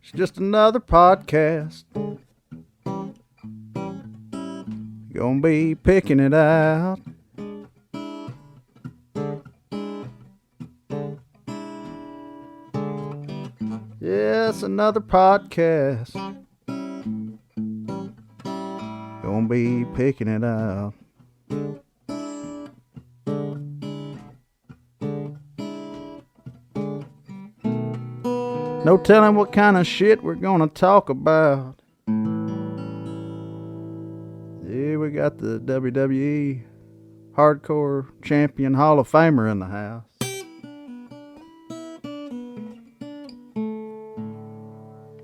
It's just another podcast. Gonna be picking it out. Yes, another podcast. Gonna be picking it out. No telling what kind of shit we're gonna talk about. Yeah, we got the WWE Hardcore Champion Hall of Famer in the house.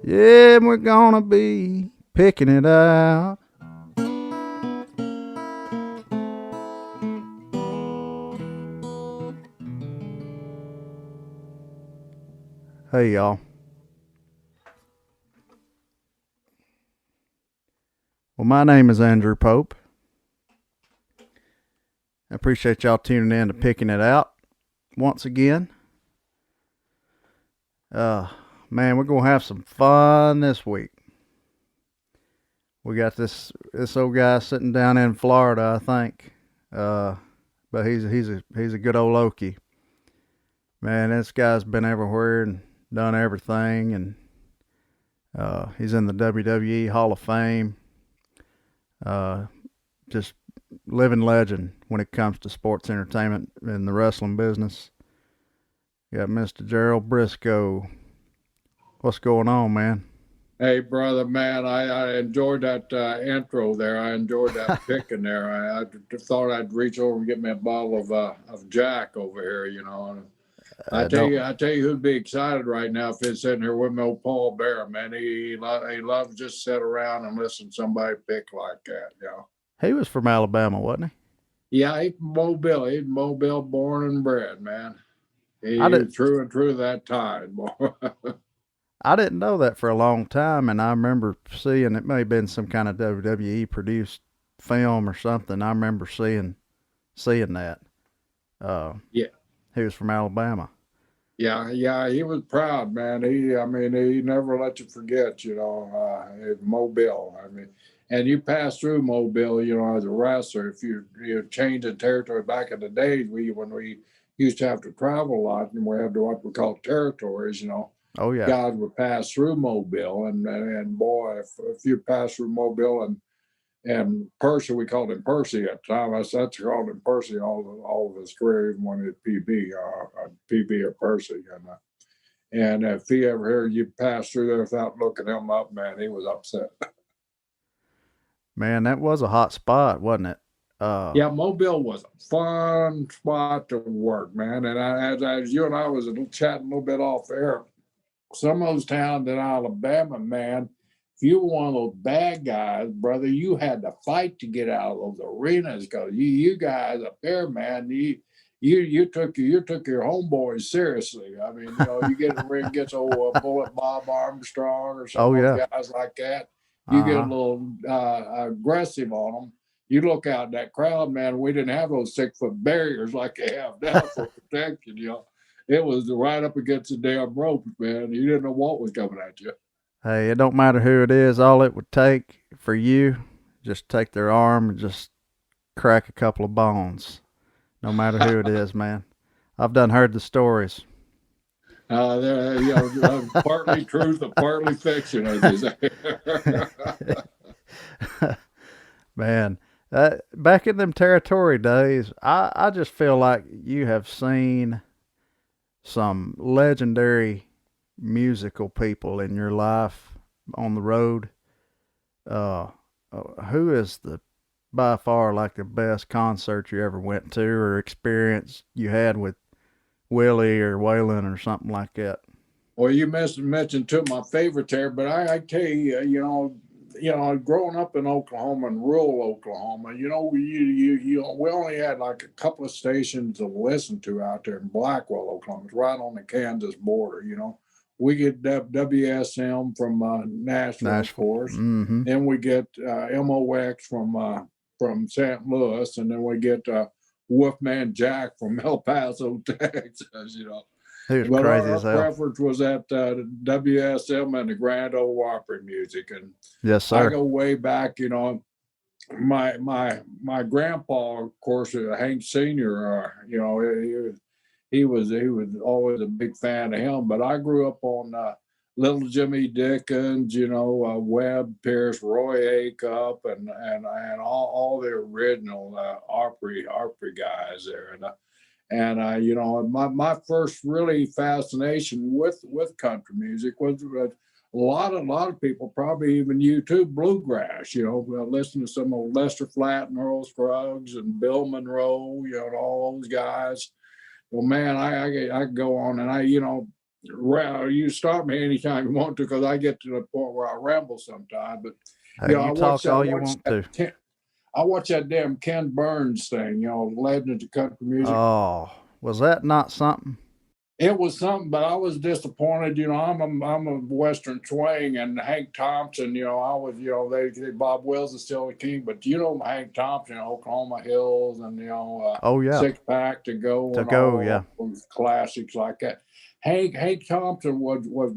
Yeah, and we're gonna be picking it out. Hey, y'all. Well, my name is Andrew Pope. I appreciate y'all tuning in to Picking It Out once again. Man, we're going to have some fun this week. We got this old guy sitting down in Florida, I think. But he's a good old Loki. Man, this guy's been everywhere and done everything, and he's in the WWE Hall of Fame. Just living legend when it comes to sports entertainment in the wrestling business. You got Mr. Gerald Brisco. What's going on, man? Hey, brother, man, I enjoyed that intro there. I enjoyed that picking there. I thought I'd reach over and get me a bottle of Jack over here, you know. And I tell you who'd be excited right now if he's sitting here with me, old Paul Bear, man. He loves just sit around and listen to somebody pick like that, you know. He was from Alabama, wasn't Yeah, he's from Mobile. He's Mobile born and bred, man. he? I He's true and true that tide, boy. I didn't know that for a long time, and I remember seeing it may have been some kind of WWE produced film or something. I remember seeing that. Yeah. He was from Alabama. Yeah, he was proud, man. I mean, he never let you forget, you know, Mobile. I mean, and you pass through Mobile, you know, as a wrestler. If you're changing territory back in the days, when we used to have to travel a lot, and we had to what we call territories, you know, Oh yeah. guys would pass through Mobile, and boy, if you pass through Mobile and Percy, we called him Percy at the time. That's called him Percy all of his career, even when he PB or Percy. And if he ever heard you pass through there without looking him up, man, he was upset. Man, that was a hot spot, wasn't it? Yeah, Mobile was a fun spot to work, man. And as you and I was chatting a little bit off air, some of those towns in Alabama, man, if you were one of those bad guys, brother, you had to fight to get out of those arenas because you guys up there, man, you took your homeboys seriously. I mean, you know, you get in the ring, gets old Bullet Bob Armstrong or some of those guys like that. You get a little aggressive on them. You look out in that crowd, man. We didn't have those 6-foot barriers like they have now for protection. You know, it was right up against the damn ropes, man. You didn't know what was coming at you. Hey, it don't matter who it is. All it would take for you, just take their arm and just crack a couple of bones. No matter who it is, man. I've done heard the stories. There, you know, partly truth and partly fiction, as they say. Man, back in them territory days, I just feel like you have seen some legendary musical people in your life on the road. Who is by far like the best concert you ever went to or experience you had with Willie or Waylon or something like that? Well, you mentioned two of my favorites there, but I tell you, you know, growing up in Oklahoma and rural Oklahoma, you know, we only had like a couple of stations to listen to out there in Blackwell, Oklahoma. It's right on the Kansas border, you know. We get WSM from Nashville, of course. Mm-hmm. Then we get MOX from St. Louis, and then we get Wolfman Jack from El Paso, Texas. You know, He was But crazy our as hell. preference was at WSM and the Grand Ole Opry music. And Yes, I sir. go way back, you know. My grandpa, of course, Hank Senior. You know, he was always a big fan of him. But I grew up on Little Jimmy Dickens, you know, Webb Pierce, Roy Acuff, and all the original Opry guys there. And you know, my first really fascination with country music was a lot of people, probably even you too, bluegrass. You know, listening to some old Lester Flatt and Earl Scruggs and Bill Monroe. You know, and all those guys. Well, man, I go on and you know, you stop me anytime you want to, because I get to the point where I ramble sometimes. But Hey, you know, you talk all you want to. I watch that damn Ken Burns thing, you know, Legend of Country Music. Oh, was that not something? It was something, but I was disappointed. You know, I'm a Western swing, and Hank Thompson. You know, I was. You know, they Bob Wills is still the king, but you know Hank Thompson, Oklahoma Hills, and you know, Oh yeah, Six Pack to Go, to and go, all yeah, those classics like that. Hank Thompson was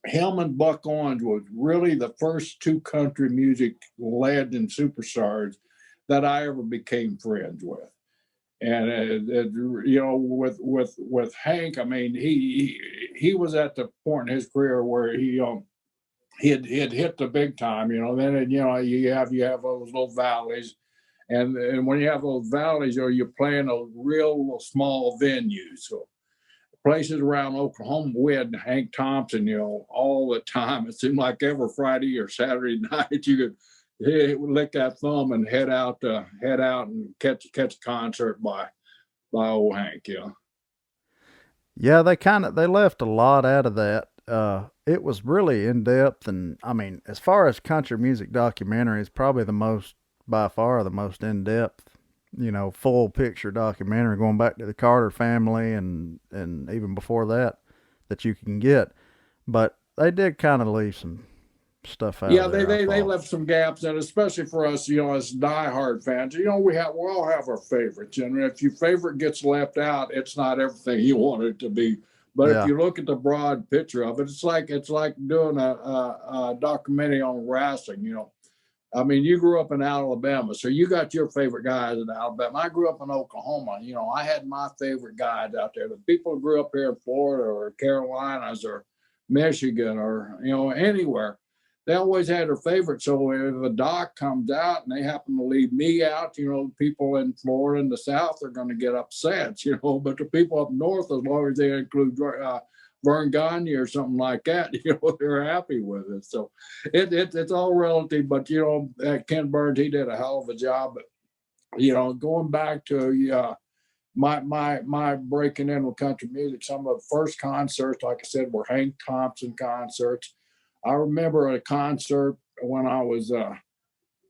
him and Buck Owens was really the first two country music legend superstars that I ever became friends with. And you know, with Hank, I mean, he was at the point in his career where he had hit the big time. You know, then you know you have those little valleys, and when you have those valleys, you know, you're playing those real small venues. So places around Oklahoma, we had Hank Thompson, you know, all the time. It seemed like every Friday or Saturday night you could lick that thumb and head out and catch a concert by old Hank. You know. yeah. They left a lot out of that. It was really in depth, and I mean, as far as country music documentaries, probably by far the most in depth. You know, full picture documentary going back to the Carter family and even before that you can get. But they did kind of leave some stuff out. Yeah, of there, they left some gaps in, especially for us, you know, as diehard fans. You know, we all have our favorites, and if your favorite gets left out, it's not everything you want it to be. But if you look at the broad picture of it, it's like doing a documentary on wrestling. You know, I mean, you grew up in Alabama, so you got your favorite guys in Alabama. I grew up in Oklahoma. You know, I had my favorite guys out there. The people who grew up here in Florida or Carolinas or Michigan or, you know, anywhere, they always had their favorite. So if a doc comes out and they happen to leave me out, you know, people in Florida and the South are going to get upset, you know, but the people up north, as long as they include Vern Gagne or something like that, you know, they're happy with it. So it's all relative, but you know, Ken Burns, he did a hell of a job. But you know, going back to my breaking in with country music, some of the first concerts, like I said, were Hank Thompson concerts. I remember a concert when I was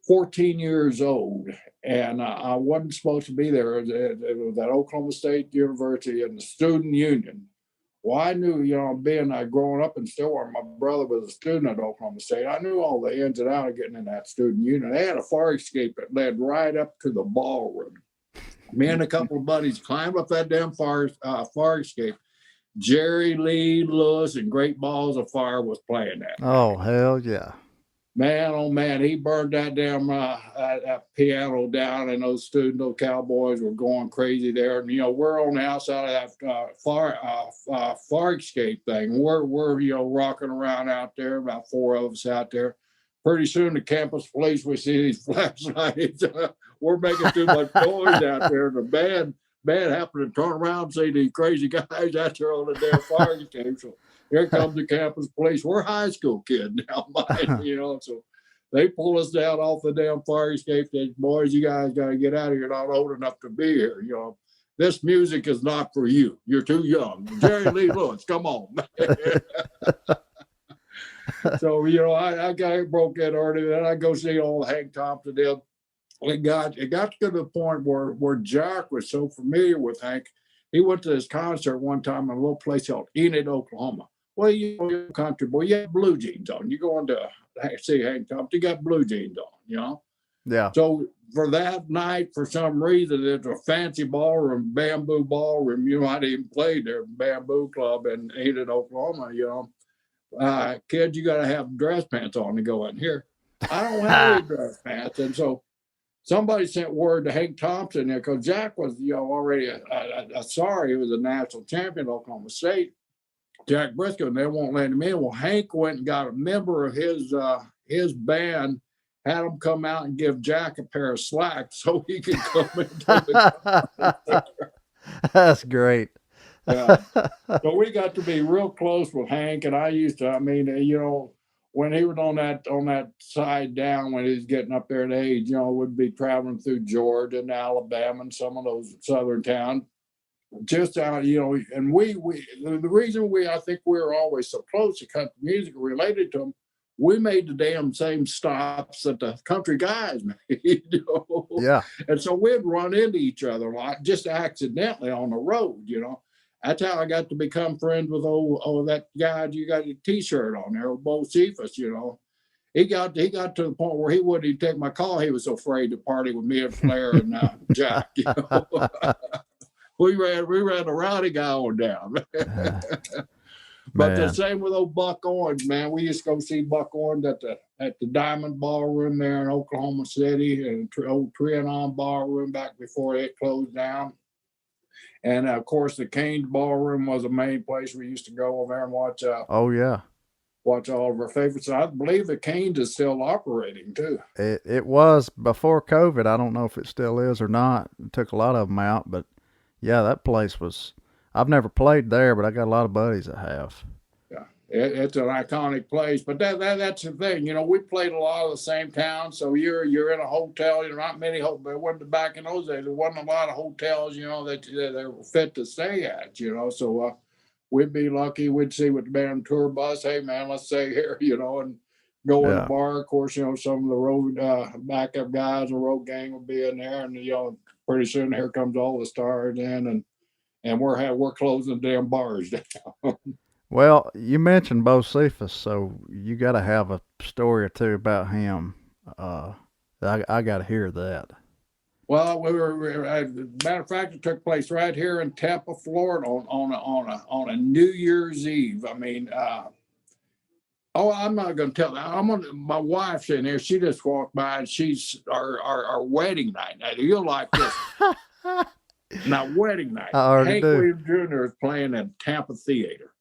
14 years old, and I wasn't supposed to be there. It was at Oklahoma State University in the student union. Well, I knew, you know, being growing up in Stillwater, my brother was a student at Oklahoma State. I knew all the ins and outs of getting in that student union. They had a fire escape that led right up to the ballroom. Me and a couple of buddies climbed up that damn fire escape. Jerry Lee Lewis and Great Balls of Fire was playing that. Oh, hell yeah. Man, oh man, he burned that damn that piano down, and those cowboys were going crazy there. And you know, we're on the outside of that fire escape thing. We're you know rocking around out there, about four of us out there. Pretty soon, the campus police, we see these flashlights. We're making too much noise out there. The band happened to turn around and see these crazy guys out there on the damn fire escape. So here comes the campus police. We're high school kids now, you know. So they pull us down off the damn fire escape. They, boys, you guys got to get out of here. You're not old enough to be here. You know, this music is not for you. You're too young. Jerry Lee Lewis, come on. So, you know, I broke that early. Then I go see old Hank Thompson. It got to the point where Jack was so familiar with Hank. He went to this concert one time in a little place called Enid, Oklahoma. Well, you're a country boy. You have blue jeans on. You're going to see Hank Thompson. You got blue jeans on, you know. Yeah. So for that night, for some reason, it's a fancy ballroom, bamboo ballroom. You know, I didn't play there, Bamboo Club in Enid, Oklahoma. You know, kids, you got to have dress pants on to go in here. I don't have any dress pants, and so somebody sent word to Hank Thompson there because Jack was, you know, already sorry, he was a national champion in Oklahoma State. Jack Brisco, and they won't let him in. Well, Hank went and got a member of his band, had him come out and give Jack a pair of slacks so he could come into the That's great. yeah. So we got to be real close with Hank, and I used to. I mean, you know, when he was on that side down, when he was getting up there in age, you know, we'd be traveling through Georgia and Alabama and some of those southern towns. Just out, you know, and the reason I think we were always so close to country music related to them, we made the damn same stops that the country guys made, you know? Yeah. And so we'd run into each other like just accidentally on the road, you know. That's how I got to become friends with that guy you got a T-shirt on there, Bo Cephas, you know. He got to the point where he wouldn't even take my call. He was so afraid to party with me and Flair and Jack, you know. We ran a rowdy guy on down. But the same with old Buck Orange, man. We used to go see Buck Orange at the Diamond Ballroom there in Oklahoma City, and old Trianon Ballroom back before it closed down. And of course, the Canes Ballroom was the main place we used to go over there and watch. Oh yeah. Watch all of our favorites. I believe the Canes is still operating too. It was before COVID. I don't know if it still is or not. It took a lot of them out, but yeah, that place was. I've never played there, but I got a lot of buddies that have. Yeah, it's an iconic place. But that's the thing. You know, we played a lot of the same towns. So you're in a hotel. You're not many hotels. But wasn't back in those days. There wasn't a lot of hotels. You know that were fit to stay at. You know, so we'd be lucky. We'd see with the band tour bus. Hey man, let's stay here. You know, and go in the bar. Of course, you know, some of the road backup guys, the road gang would be in there, and you know, pretty soon here comes all the stars in, and we're closing the damn bars down. Well, you mentioned Bo Cephas, so you got to have a story or two about him. I got to hear that. Well, matter of fact, it took place right here in Tampa, Florida, on a New Year's Eve. I mean, I'm not going to tell that. My wife's in here. She just walked by, and she's our wedding night. Now, you'll like this. Now, wedding night. Hank Williams Jr. is playing at Tampa Theater.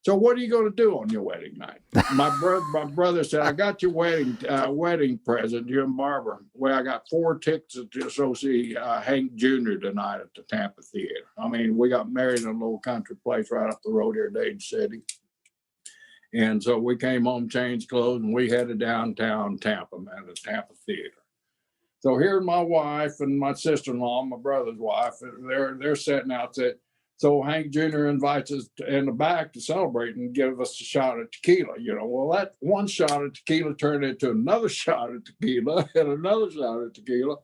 So what are you going to do on your wedding night? My brother said, I got your wedding present, you and Barbara. Well, I got 4 tickets to go see Hank Jr. tonight at the Tampa Theater. I mean, we got married in a little country place right up the road here in Dade City. And so we came home, changed clothes, and we headed downtown Tampa, man, to the Tampa Theater. So here's my wife and my sister-in-law, my brother's wife. They're sitting out there. So Hank Jr. invites us in the back to celebrate and give us a shot of tequila. You know, well, that one shot of tequila turned into another shot of tequila and another shot of tequila.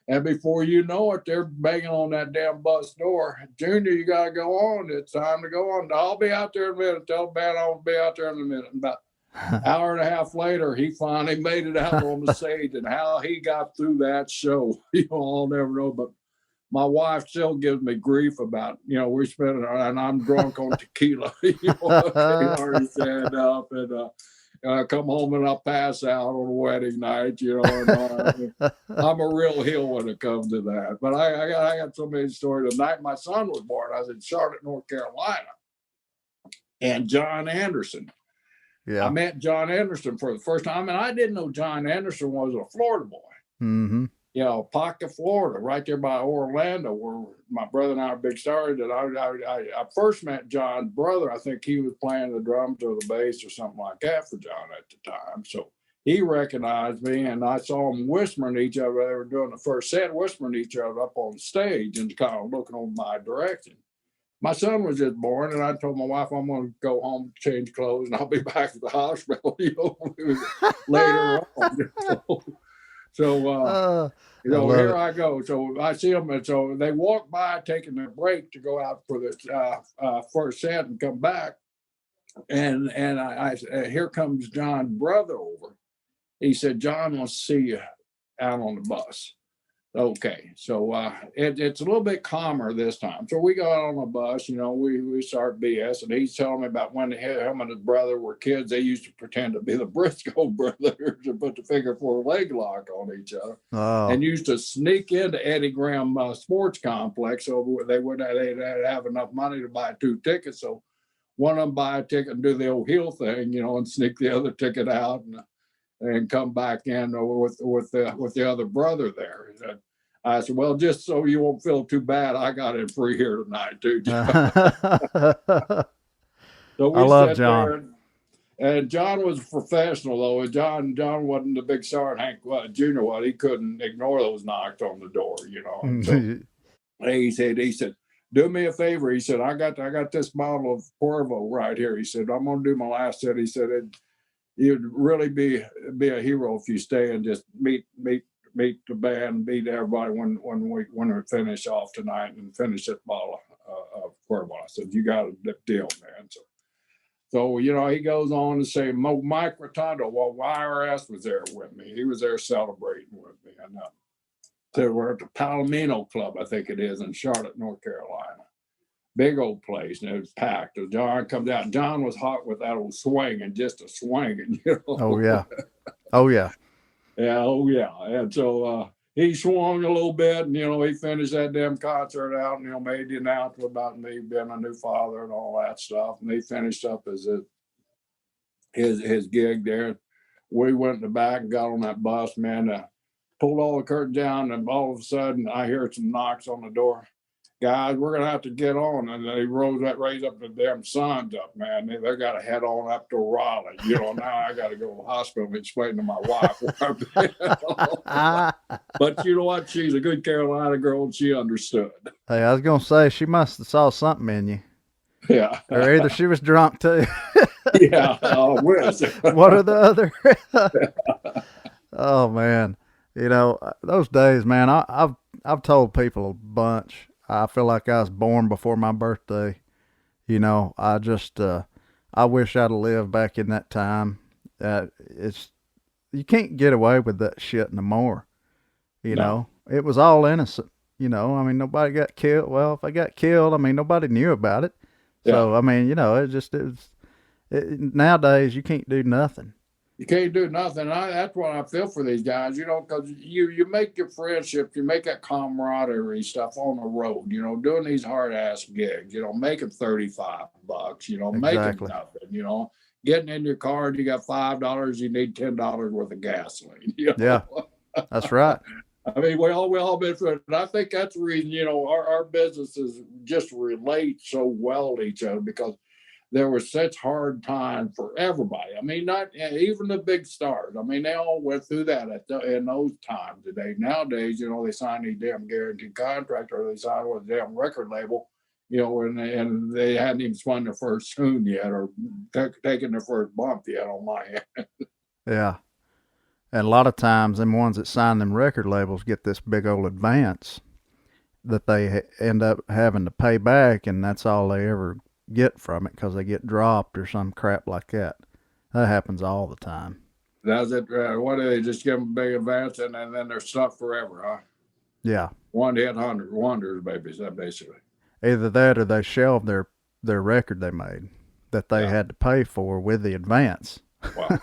And before you know it, they're banging on that damn bus door. Junior, you got to go on. It's time to go on. I'll be out there in a minute. Tell the band I'll be out there in a minute. About an hour and a half later, he finally made it out on the stage. And how he got through that show, you know, I'll never know. But my wife still gives me grief about, you know, we're spending, and I'm drunk on tequila. You know, I already stand up and come home and I'll pass out on a wedding night. You know, and, I'm a real heel when it comes to that. But I got so many stories. The night my son was born, I was in Charlotte, North Carolina, and John Anderson. Yeah, I met John Anderson for the first time, and I didn't know John Anderson was a Florida boy. Mm-hmm. You know, Pocket, Florida, right there by Orlando, where my brother and I are big stars. That I first met John's brother. I think he was playing the drums or the bass or something like that for John at the time. So he recognized me, and I saw them whispering to each other. They were doing the first set, whispering to each other up on stage and kind of looking over my direction. My son was just born, and I told my wife I'm going to go home, change clothes, and I'll be back at the hospital. You know, later on. So, you know, here I go. So I see them, and so they walk by taking their break to go out for this first set and come back. And I here comes John's brother over. He said, John wants to see you. out on the bus. Okay, so it's a little bit calmer this time. So we got on the bus, we start BS, and he's telling me about when him and his brother were kids. They used to pretend to be the Brisco brothers and put the figure four leg lock on each other, and used to sneak into Eddie Graham Sports Complex. So they'd have enough money to buy 2 tickets. So one of them buy a ticket and do the old heel thing, and sneak the other ticket out and come back in with the other brother there. I said, well, just so you won't feel too bad, I got in free here tonight too. So we I love sat John. there, and John was a professional though. John wasn't the big Sergeant Hank Jr. was. He couldn't ignore those knocks on the door, And so he said, do me a favor. He said, I got this bottle of Cuervo right here. He said, I'm gonna do my last set. He said, you'd really be a hero if you stay and just meet the band, meet everybody when we finish off tonight and finish this bottle of Cuervo. I said, you got a deal, man. So he goes on to say, Mike Rotundo, well, IRS was there with me. He was there celebrating with me. And so we're at the Palomino Club, I think it is, in Charlotte, North Carolina. Big old place, and it was packed. So John comes out. John was hot with that old swing and just a swinging, Oh yeah. Oh yeah. Yeah, oh yeah. And so he swung a little bit, and he finished that damn concert out, and made the announcement about me being a new father and all that stuff. And he finished up his gig there. We went in the back and got on that bus, man. Pulled all the curtains down, and all of a sudden I hear some knocks on the door. Guys, we're gonna have to get on. And they raised up the damn signs up, man. They got to head on up to Raleigh. Now I got to go to the hospital and explain to my wife where I've been. But you know what? She's a good Carolina girl, and she understood. Hey, I was gonna say she must have saw something in you. Yeah. Or either she was drunk too. Yeah. One or the other. Oh man. Those days, man, I've told people a bunch. I feel like I was born before my birthday. I just I wish I'd have lived back in that time. You can't get away with that shit no more. No. It was all innocent. I mean, nobody got killed. Well, if I got killed, I mean, nobody knew about it. So, I mean, nowadays you can't do nothing. You can't do nothing. That's what I feel for these guys, because you make your friendships, you make that camaraderie stuff on the road, doing these hard ass gigs, making $35, making nothing, getting in your car and you got $5, you need $10 worth of gasoline. Yeah, that's right. I mean, we all been through it. And I think that's the reason, our businesses just relate so well to each other, because there was such hard time for everybody. I mean, not even the big stars. I mean, they all went through that in those times today. Nowadays, they sign these damn guaranteed contract, or they sign with a damn record label, and they hadn't even spun their first tune yet, or taken their first bump yet on my end. Yeah. And a lot of times, them ones that sign them record labels get this big old advance that they end up having to pay back, and that's all they ever get from it, because they get dropped or some crap like that. That happens all the time. Does it? What do they just give them a big advance and then they're stuck forever, huh? Yeah. One hit wonders, babies. That basically. Either that or they shelved their record they made that they had to pay for with the advance. Wow.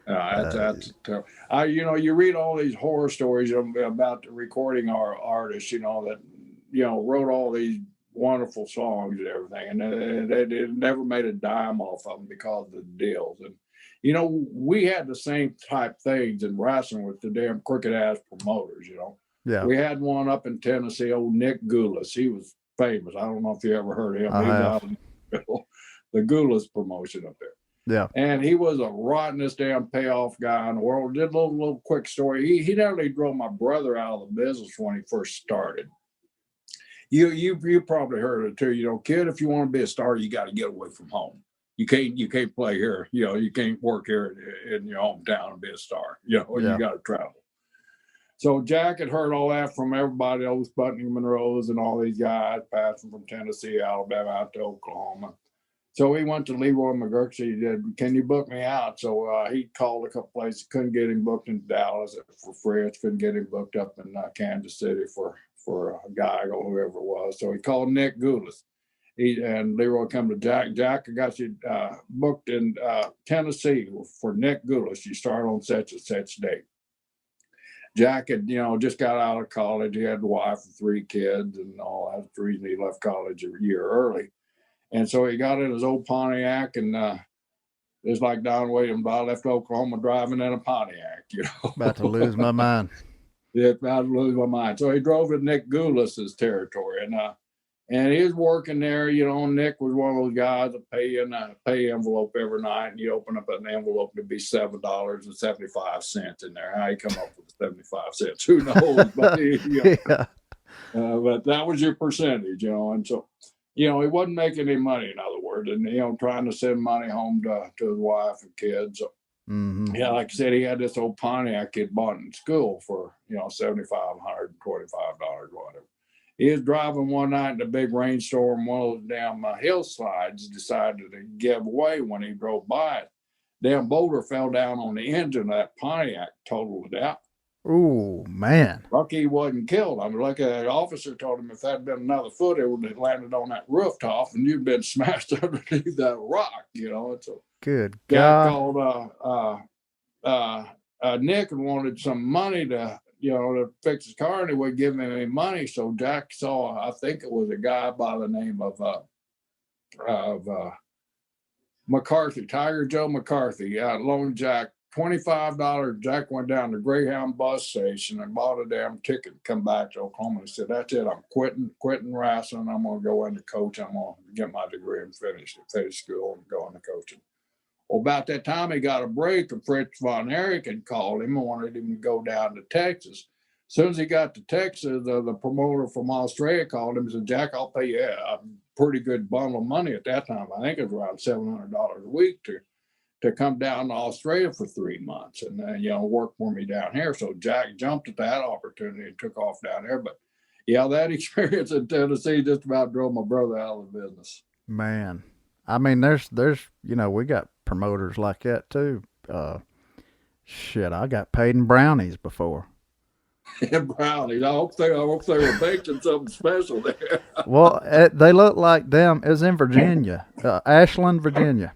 That's terrible. You read all these horror stories about the recording artists, that wrote all these wonderful songs and everything, and they never made a dime off of them because of the deals. And we had the same type things in wrestling with the damn crooked ass promoters. Yeah, we had one up in Tennessee, old Nick Goulas. He was famous. I don't know if you ever heard of him. I have. The Goulas promotion up there. Yeah, and he was a rottenest damn payoff guy in the world. Did a little quick story. He nearly drove my brother out of the business when he first started. You probably heard it too. Kid, if you want to be a star, you got to get away from home. You can't play here. You can't work here in your hometown and be a star. You got to travel. So Jack had heard all that from everybody, those Putney Monroes and all these guys passing from Tennessee, Alabama, out to Oklahoma. So he went to Leroy McGurk. He said, "Can you book me out?" So he called a couple places, couldn't get him booked in Dallas for Fritz, couldn't get him booked up in Kansas City for a guy or whoever it was. So he called Nick Goulas. And Leroy come to Jack. Jack, I got you booked in Tennessee for Nick Goulas. You start on such and such date. Jack had, just got out of college. He had a wife and 3 kids and all. That's the reason he left college a year early. And so he got in his old Pontiac, and it's like Don Williams. I left Oklahoma driving in a Pontiac, About to lose my mind. Yeah, about to lose my mind. So he drove to Nick Goulas's territory, and he was working there. Nick was one of those guys that pay in a pay envelope every night, and you open up an envelope to be $7.75 in there. How you come up with 75 cents? Who knows? But Yeah. But that was your percentage, and so. He wasn't making any money, in other words, and trying to send money home to his wife and kids. So, yeah, like I said, he had this old Pontiac he'd bought in school for $7,525, whatever. He was driving one night in a big rainstorm. One of those damn hillsides decided to give way when he drove by it. Damn boulder fell down on the engine of that Pontiac, totaled it out. Oh, man. Lucky he wasn't killed. I mean, like an officer told him if that had been another foot, it would have landed on that rooftop and you'd been smashed underneath that rock, So Good Jack God. called Nick and wanted some money to fix his car, and he wouldn't give him any money. So Jack saw, I think it was a guy by the name of McCarthy, Tiger Joe McCarthy, loaned Jack $25. Jack went down to Greyhound bus station and bought a damn ticket to come back to Oklahoma. He said, "That's it. I'm quitting wrestling. I'm going to go into coaching. I'm going to get my degree and finish school and go into coaching." Well, about that time, he got a break, and Fritz von Erich had called him and wanted him to go down to Texas. As soon as he got to Texas, the promoter from Australia called him and said, "Jack, I'll pay you a pretty good bundle of money at that time. I think it was around $700 a week to come down to Australia for 3 months and work for me down here." So Jack jumped at that opportunity and took off down there. But yeah, that experience in Tennessee just about drove my brother out of the business. Man, I mean, there's we got promoters like that too. Shit, I got paid in brownies before. Brownies. I hope they were baking something special there. Well, they look like them. It was in Virginia, Ashland, Virginia.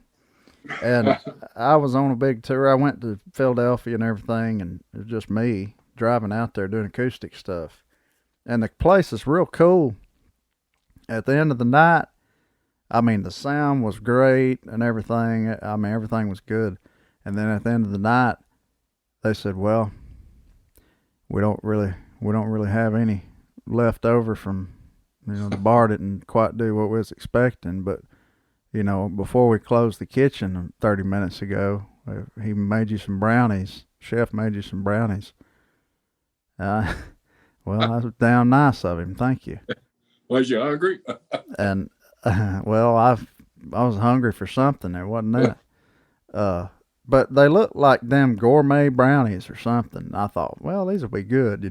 And I was on a big tour. I went to Philadelphia and everything, and it was just me driving out there doing acoustic stuff. And the place is real cool. At the end of the night, I mean, the sound was great and everything. I mean, everything was good. And then at the end of the night, they said, "Well, we don't really have any left over from, the bar didn't quite do what we was expecting, but before we closed the kitchen 30 minutes ago, he made you some brownies. Chef made you some brownies." Well, that was damn nice of him. Thank you. Was you hungry? And well, I was hungry for something. There wasn't that. But they looked like them gourmet brownies or something. I thought, well, these will be good.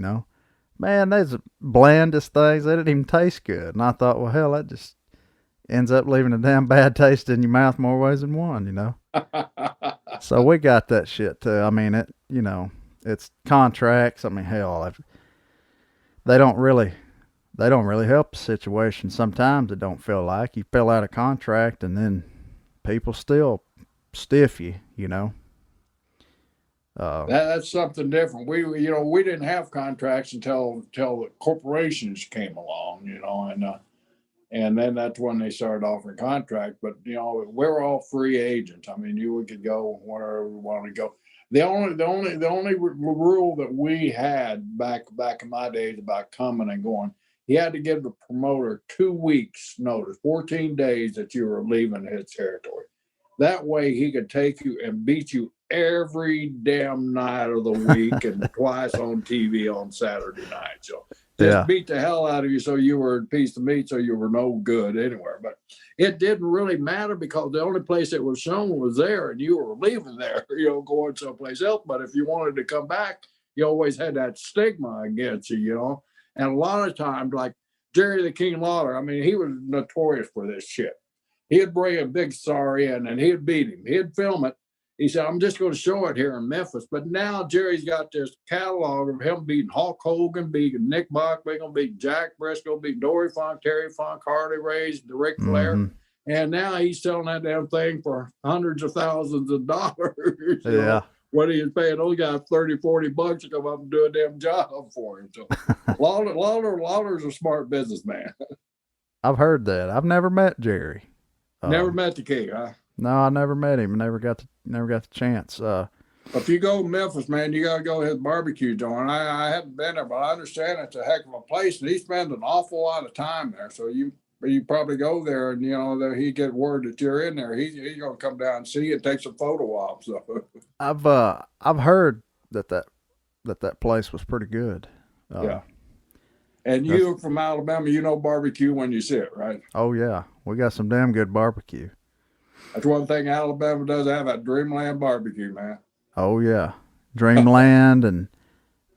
Man, they's the blandest things. They didn't even taste good. And I thought, well, hell, that just ends up leaving a damn bad taste in your mouth more ways than one, So we got that shit too. I mean, it's contracts. I mean, hell, they don't really help the situation. Sometimes it don't feel like you fill out a contract and then people still stiff you, That's something different. We didn't have contracts until the corporations came along, and then that's when they started offering contracts. But we're all free agents. I mean, we could go wherever we wanted to go. The only rule that we had back in my days about coming and going, he had to give the promoter 2 weeks notice, 14 days that you were leaving his territory. That way he could take you and beat you every damn night of the week and twice on TV on Saturday night. So just beat the hell out of you so you were a piece of meat, so you were no good anywhere. But it didn't really matter because the only place it was shown was there and you were leaving there, going someplace else. But if you wanted to come back, you always had that stigma against you, And a lot of times, like Jerry the King Lawler, I mean, he was notorious for this shit. He'd bring a big star in and he'd beat him. He'd film it. He said, I'm just going to show it here in Memphis. But now Jerry's got this catalog of him beating Hulk Hogan, beating Nick Bockwinkel, beating Jack Brisco, beating Dory Funk, Terry Funk, Harley Race, Ric Flair. Mhm. And now he's selling that damn thing for hundreds of thousands of dollars. you Yeah. know, what he was paying those guys $30-40 to come up and do a damn job for him. So Lawler's a smart businessman. I've heard that. I've never met Jerry. Never met the king, huh? No, I never met him. Never got the chance. If you go to Memphis, man, you got to go to his barbecue joint. I haven't been there, but I understand it's a heck of a place, and he spends an awful lot of time there. So you probably go there, and that he get word that you're in there. He's gonna come down and see you and take some photo ops. So. I've heard that place was pretty good. Yeah. And you from Alabama, you know barbecue when you see it, right? Oh yeah, we got some damn good barbecue. That's one thing Alabama does have, at Dreamland barbecue, man. Oh yeah, Dreamland and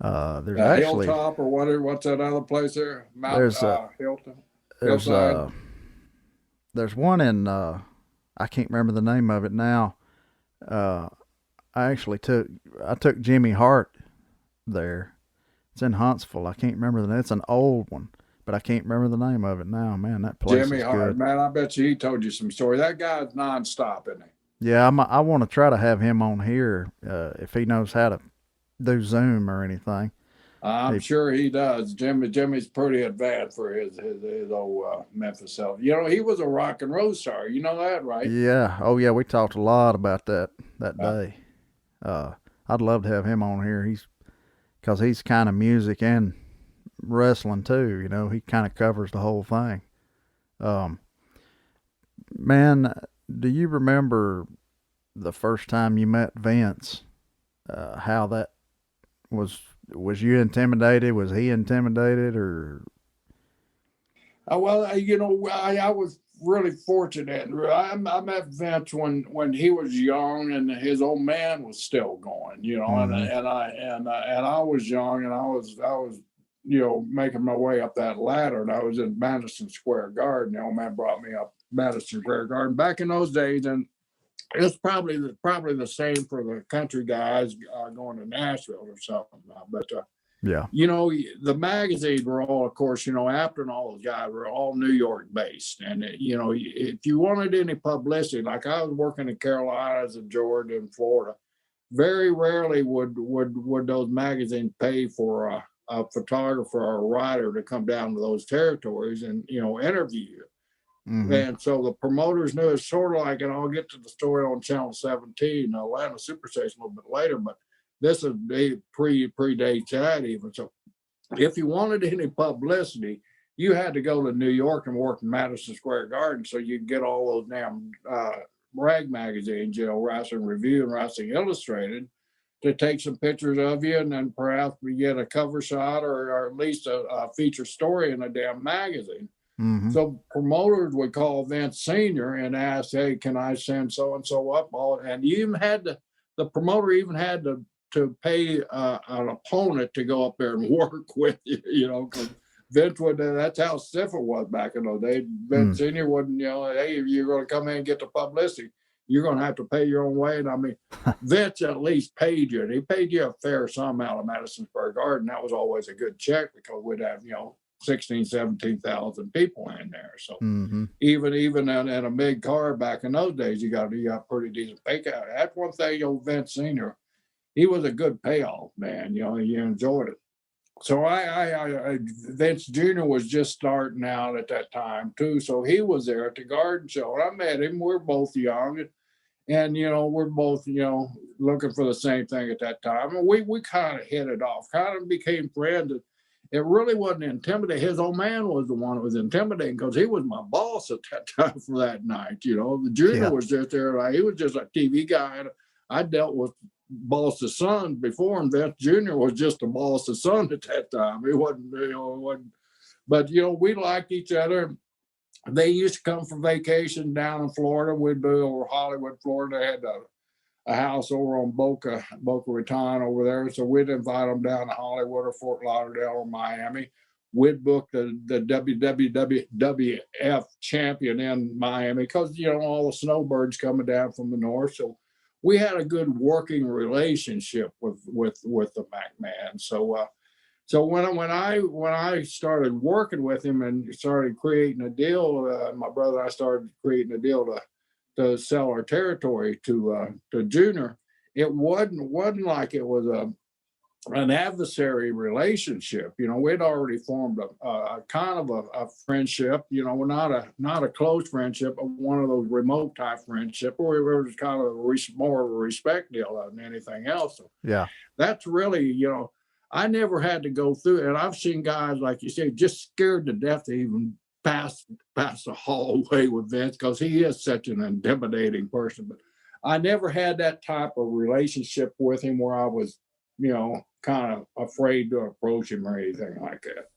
there's actually Hilltop or what's that other place there? Hilton. There's one in I can't remember the name of it now. I took Jimmy Hart there. It's in Huntsville. I can't remember the name. It's an old one, but I can't remember the name of it now. Man, that place Jimmy is Hart, good. man, I bet you he told you some story. That guy's nonstop, isn't he? Yeah, I want to try to have him on here if he knows how to do Zoom or anything. I'm sure he does. Jimmy's pretty advanced for his old Memphis self. He was a rock and roll star. You know that, right? Yeah. Oh yeah, we talked a lot about that day. I'd love to have him on here. Because he's kind of music and wrestling too. He kind of covers the whole thing. Man, do you remember the first time you met Vince? How that was? Was you intimidated? Was he intimidated? Or well, I was really fortunate. I met Vince when he was young and his old man was still going. And I was young and I was making my way up that ladder, and I was in Madison Square Garden. The old man brought me up Madison Square Garden back in those days, and it's probably the same for the country guys going to Nashville or something. But yeah, the magazines were all, of course, Apter and all those guys were all New York based, and if you wanted any publicity, like I was working in Carolinas and Georgia and Florida, very rarely would those magazines pay for a photographer or a writer to come down to those territories and interview you. Mm-hmm. And so the promoters knew. It's sort of like, and I'll get to the story on Channel 17, Atlanta Superstation, a little bit later, but this is predates that even. So if you wanted any publicity, you had to go to New York and work in Madison Square Garden so you could get all those damn rag magazines, Wrestling Review and Wrestling Illustrated, to take some pictures of you, and then perhaps we get a cover shot or at least a feature story in a damn magazine. Mm-hmm. So promoters would call Vince Sr. and ask, "Hey, can I send so and so up?" And you even had the promoter even had to pay an opponent to go up there and work with you, because Vince would. That's how stiff it was back in those days. Vince Sr. wouldn't, hey, if you're going to come in and get the publicity, you're going to have to pay your own way. And I mean, Vince at least paid you. And he paid you a fair sum out of Madison Square Garden. That was always a good check because we'd have, 16, 17,000 people in there. So even in a big car back in those days, you got pretty decent pay. That's one thing, Vince Sr., he was a good payoff, man. You enjoyed it. So I Vince Jr. was just starting out at that time too. So he was there at the Garden Show, and I met him. We're both young, and we're both looking for the same thing at that time. And we kind of hit it off, kind of became friends. It really wasn't intimidating. His old man was the one that was intimidating because he was my boss at that time for that night. The junior was just there. He was just a TV guy. And I dealt with boss's son before, and Vince Jr. was just a boss's son at that time. He wasn't, but we liked each other. They used to come for vacation down in Florida. We'd be over Hollywood, Florida. They had a house over on Boca Raton over there. So we'd invite them down to Hollywood or Fort Lauderdale or Miami. we'd book the WWF champion in Miami because, all the snowbirds coming down from the north. So we had a good working relationship with the McMahon. So when I started working with him and started creating a deal, my brother and I started creating a deal to sell our territory to Junior. It wasn't like it was an adversary relationship. We'd already formed a kind of a friendship. We're not a close friendship, but one of those remote type friendship where it was kind of more of a respect deal than anything else. So Yeah. that's really, I never had to go through it. And I've seen guys, like you say, just scared to death to even pass the hallway with Vince because he is such an intimidating person. But I never had that type of relationship with him where I was, kind of afraid to approach him or anything like that.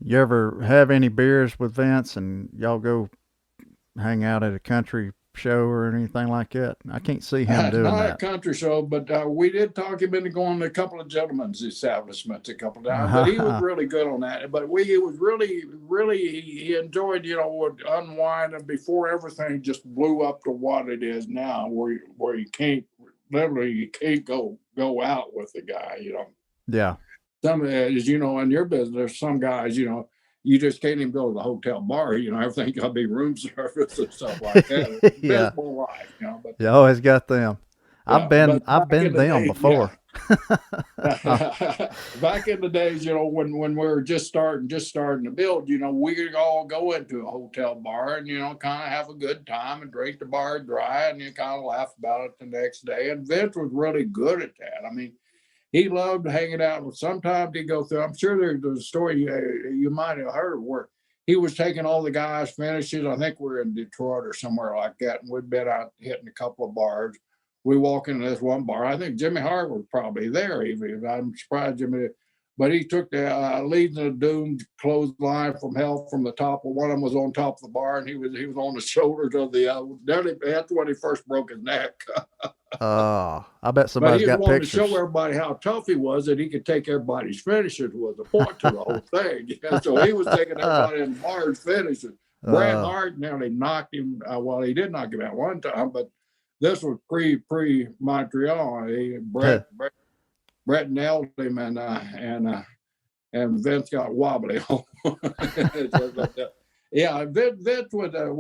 You ever have any beers with Vince and y'all go hang out at a country show or anything like that? I can't see him doing Not that. a country show, but we did talk him into going to a couple of gentlemen's establishments a couple of times. But he was really good on that. But he was really he enjoyed, would unwind and before everything just blew up to what it is now, where you can't go out with the guy. Yeah. Some, as you know, in your business, there's some guys, you just can't even go to the hotel bar. Everything got to be room service and stuff like that. Yeah. Miserable life, but You always got them. yeah, I've been them before. Back in the days, when we were just starting to build, we could all go into a hotel bar and kind of have a good time and drink the bar dry and you kind of laugh about it the next day. And Vince was really good at that. I mean, he loved hanging out. Sometimes he'd go through. I'm sure there's a story you might have heard where he was taking all the guys' finishes. I think we're in Detroit or somewhere like that, and we'd been out hitting a couple of bars. We walk into this one bar. I think Jimmy Hart was probably there. Even I'm surprised Jimmy. But he took the Legion of Doom clothesline from hell from the top. One of them was on top of the bar, and he was on the shoulders of the. That's when he first broke his neck. I bet somebody's but he got wanted pictures. to show everybody how tough he was, that he could take everybody's finishes was the point to the whole thing. So he was taking everybody in bars finishes. Bret Hart nearly knocked him. Well, he did knock him out one time, but this was pre Montreal. Bret nailed him, and Vince got wobbly. Yeah, Vince was a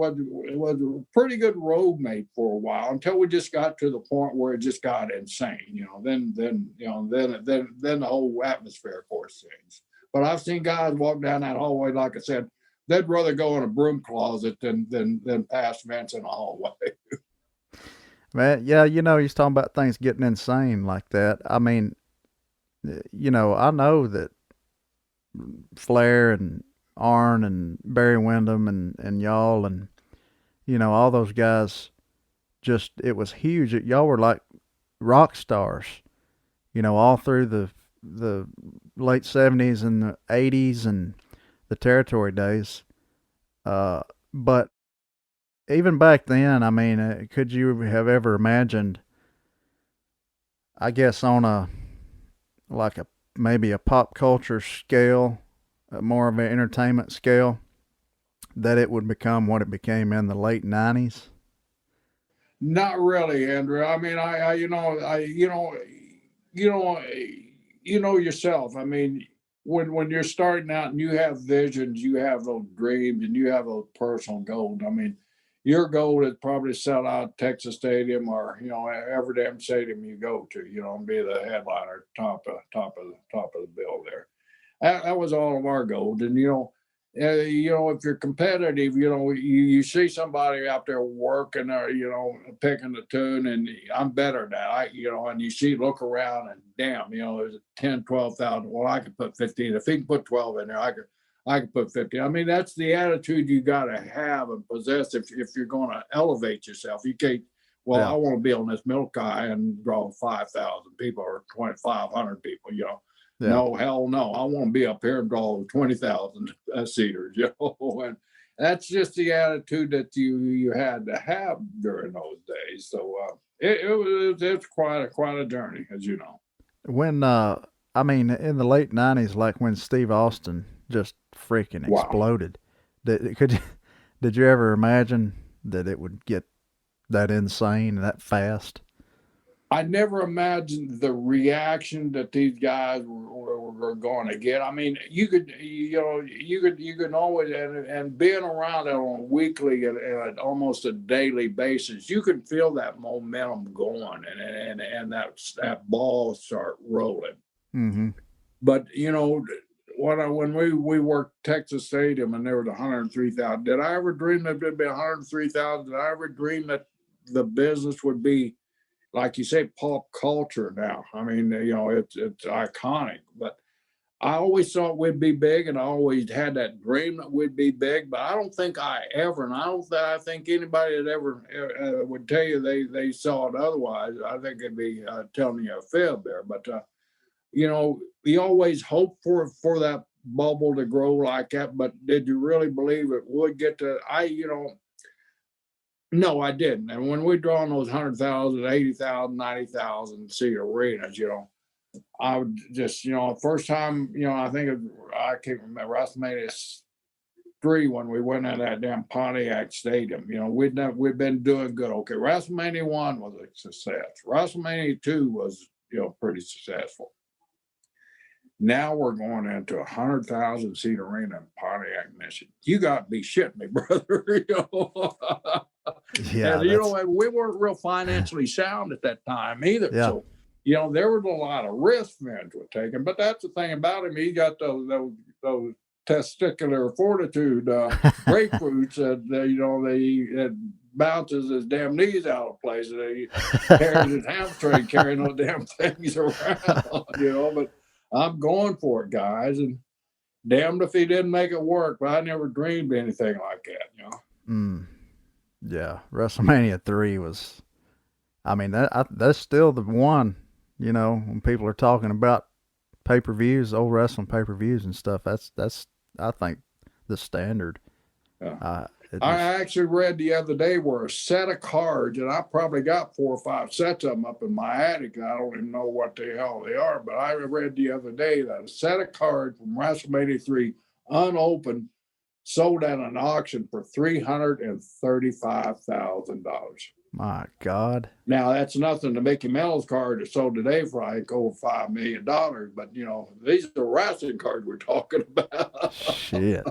pretty good roadmate for a while until we just got to the point where it just got insane. Then the whole atmosphere, of course, changed. But I've seen guys walk down that hallway, like I said, they'd rather go in a broom closet than pass Vince in a hallway. Man, yeah, he's talking about things getting insane like that. I mean, I know that Flair and Arn and Barry Windham and y'all and all those guys, just it was huge. Y'all were like rock stars, all through the late 70s and the 80s and the territory days. But even back then, I mean, could you have ever imagined, I guess on maybe a pop culture scale, more of an entertainment scale, that it would become what it became in the late 90s? Not really, Andrew. I mean, yourself. I mean, when you're starting out and you have visions, you have those dreams, and you have those personal goals. I mean, your goal is probably to sell out Texas Stadium or every damn stadium you go to. And be the headliner, top of the bill there. That was all of our goals, and if you're competitive, you see somebody out there working or, picking the tune, and I'm better than that. And you look around and damn, there's 10, 12,000. Well, I could put 15. If he can put 12 in there, I could put 50. I mean, that's the attitude you got to have and possess if you're going to elevate yourself. You can't, I want to be on this milk guy and draw 5,000 people or 2,500 people, Yeah. No, hell no. I want to be up here and draw 20,000 seaters, and that's just the attitude that you had to have during those days. So it's quite a journey, as you know. When I mean, in the late 90s, like when Steve Austin just freaking Wow. exploded. Did you ever imagine that it would get that insane, that fast? I never imagined the reaction that these guys were going to get. I mean, you could always, and being around it on a weekly and almost a daily basis, you could feel that momentum going and that ball start rolling. Mm-hmm. But when we worked Texas Stadium and there was 103,000, did I ever dream that there'd be 103,000? Did I ever dream that the business would be, like you say, pop culture now? I mean, it's iconic, but I always thought we'd be big, and I always had that dream that we'd be big. But I don't think I think anybody that ever would tell you they saw it otherwise. I think it'd be telling you a fib there. But we always hope for that bubble to grow like that. But did you really believe it would get to? No, I didn't. And when we draw on those 100,000, 80,000, 90,000 seat arenas, I would just, first time, I think I can't remember, WrestleMania 3 when we went in that damn Pontiac Stadium. We'd been doing good. Okay, WrestleMania 1 was a success. WrestleMania 2 was, pretty successful. Now we're going into 100,000 seat arena in Pontiac, Michigan. You got to be shitting me, brother. Yeah, and we weren't real financially sound at that time either. Yeah. So, there was a lot of risks Vince was taking. But that's the thing about him. He got those testicular fortitude grapefruits that bounces his damn knees out of place. And he carries his hamstring carrying those damn things around, But I'm going for it, guys. And damned if he didn't make it work. But I never dreamed anything like that, Yeah, WrestleMania 3 was, I mean, that's still the one, when people are talking about pay-per-views, old wrestling pay-per-views and stuff, that's I think, the standard. Yeah. I actually read the other day where a set of cards, and I probably got 4 or 5 sets of them up in my attic. I don't even know what the hell they are, but I read the other day that a set of cards from WrestleMania 3, unopened, sold at an auction for $335,000. My God. Now, that's nothing to Mickey Mell's card that's sold today for, I think, over $5 million. But, these are wrestling cards we're talking about. Shit.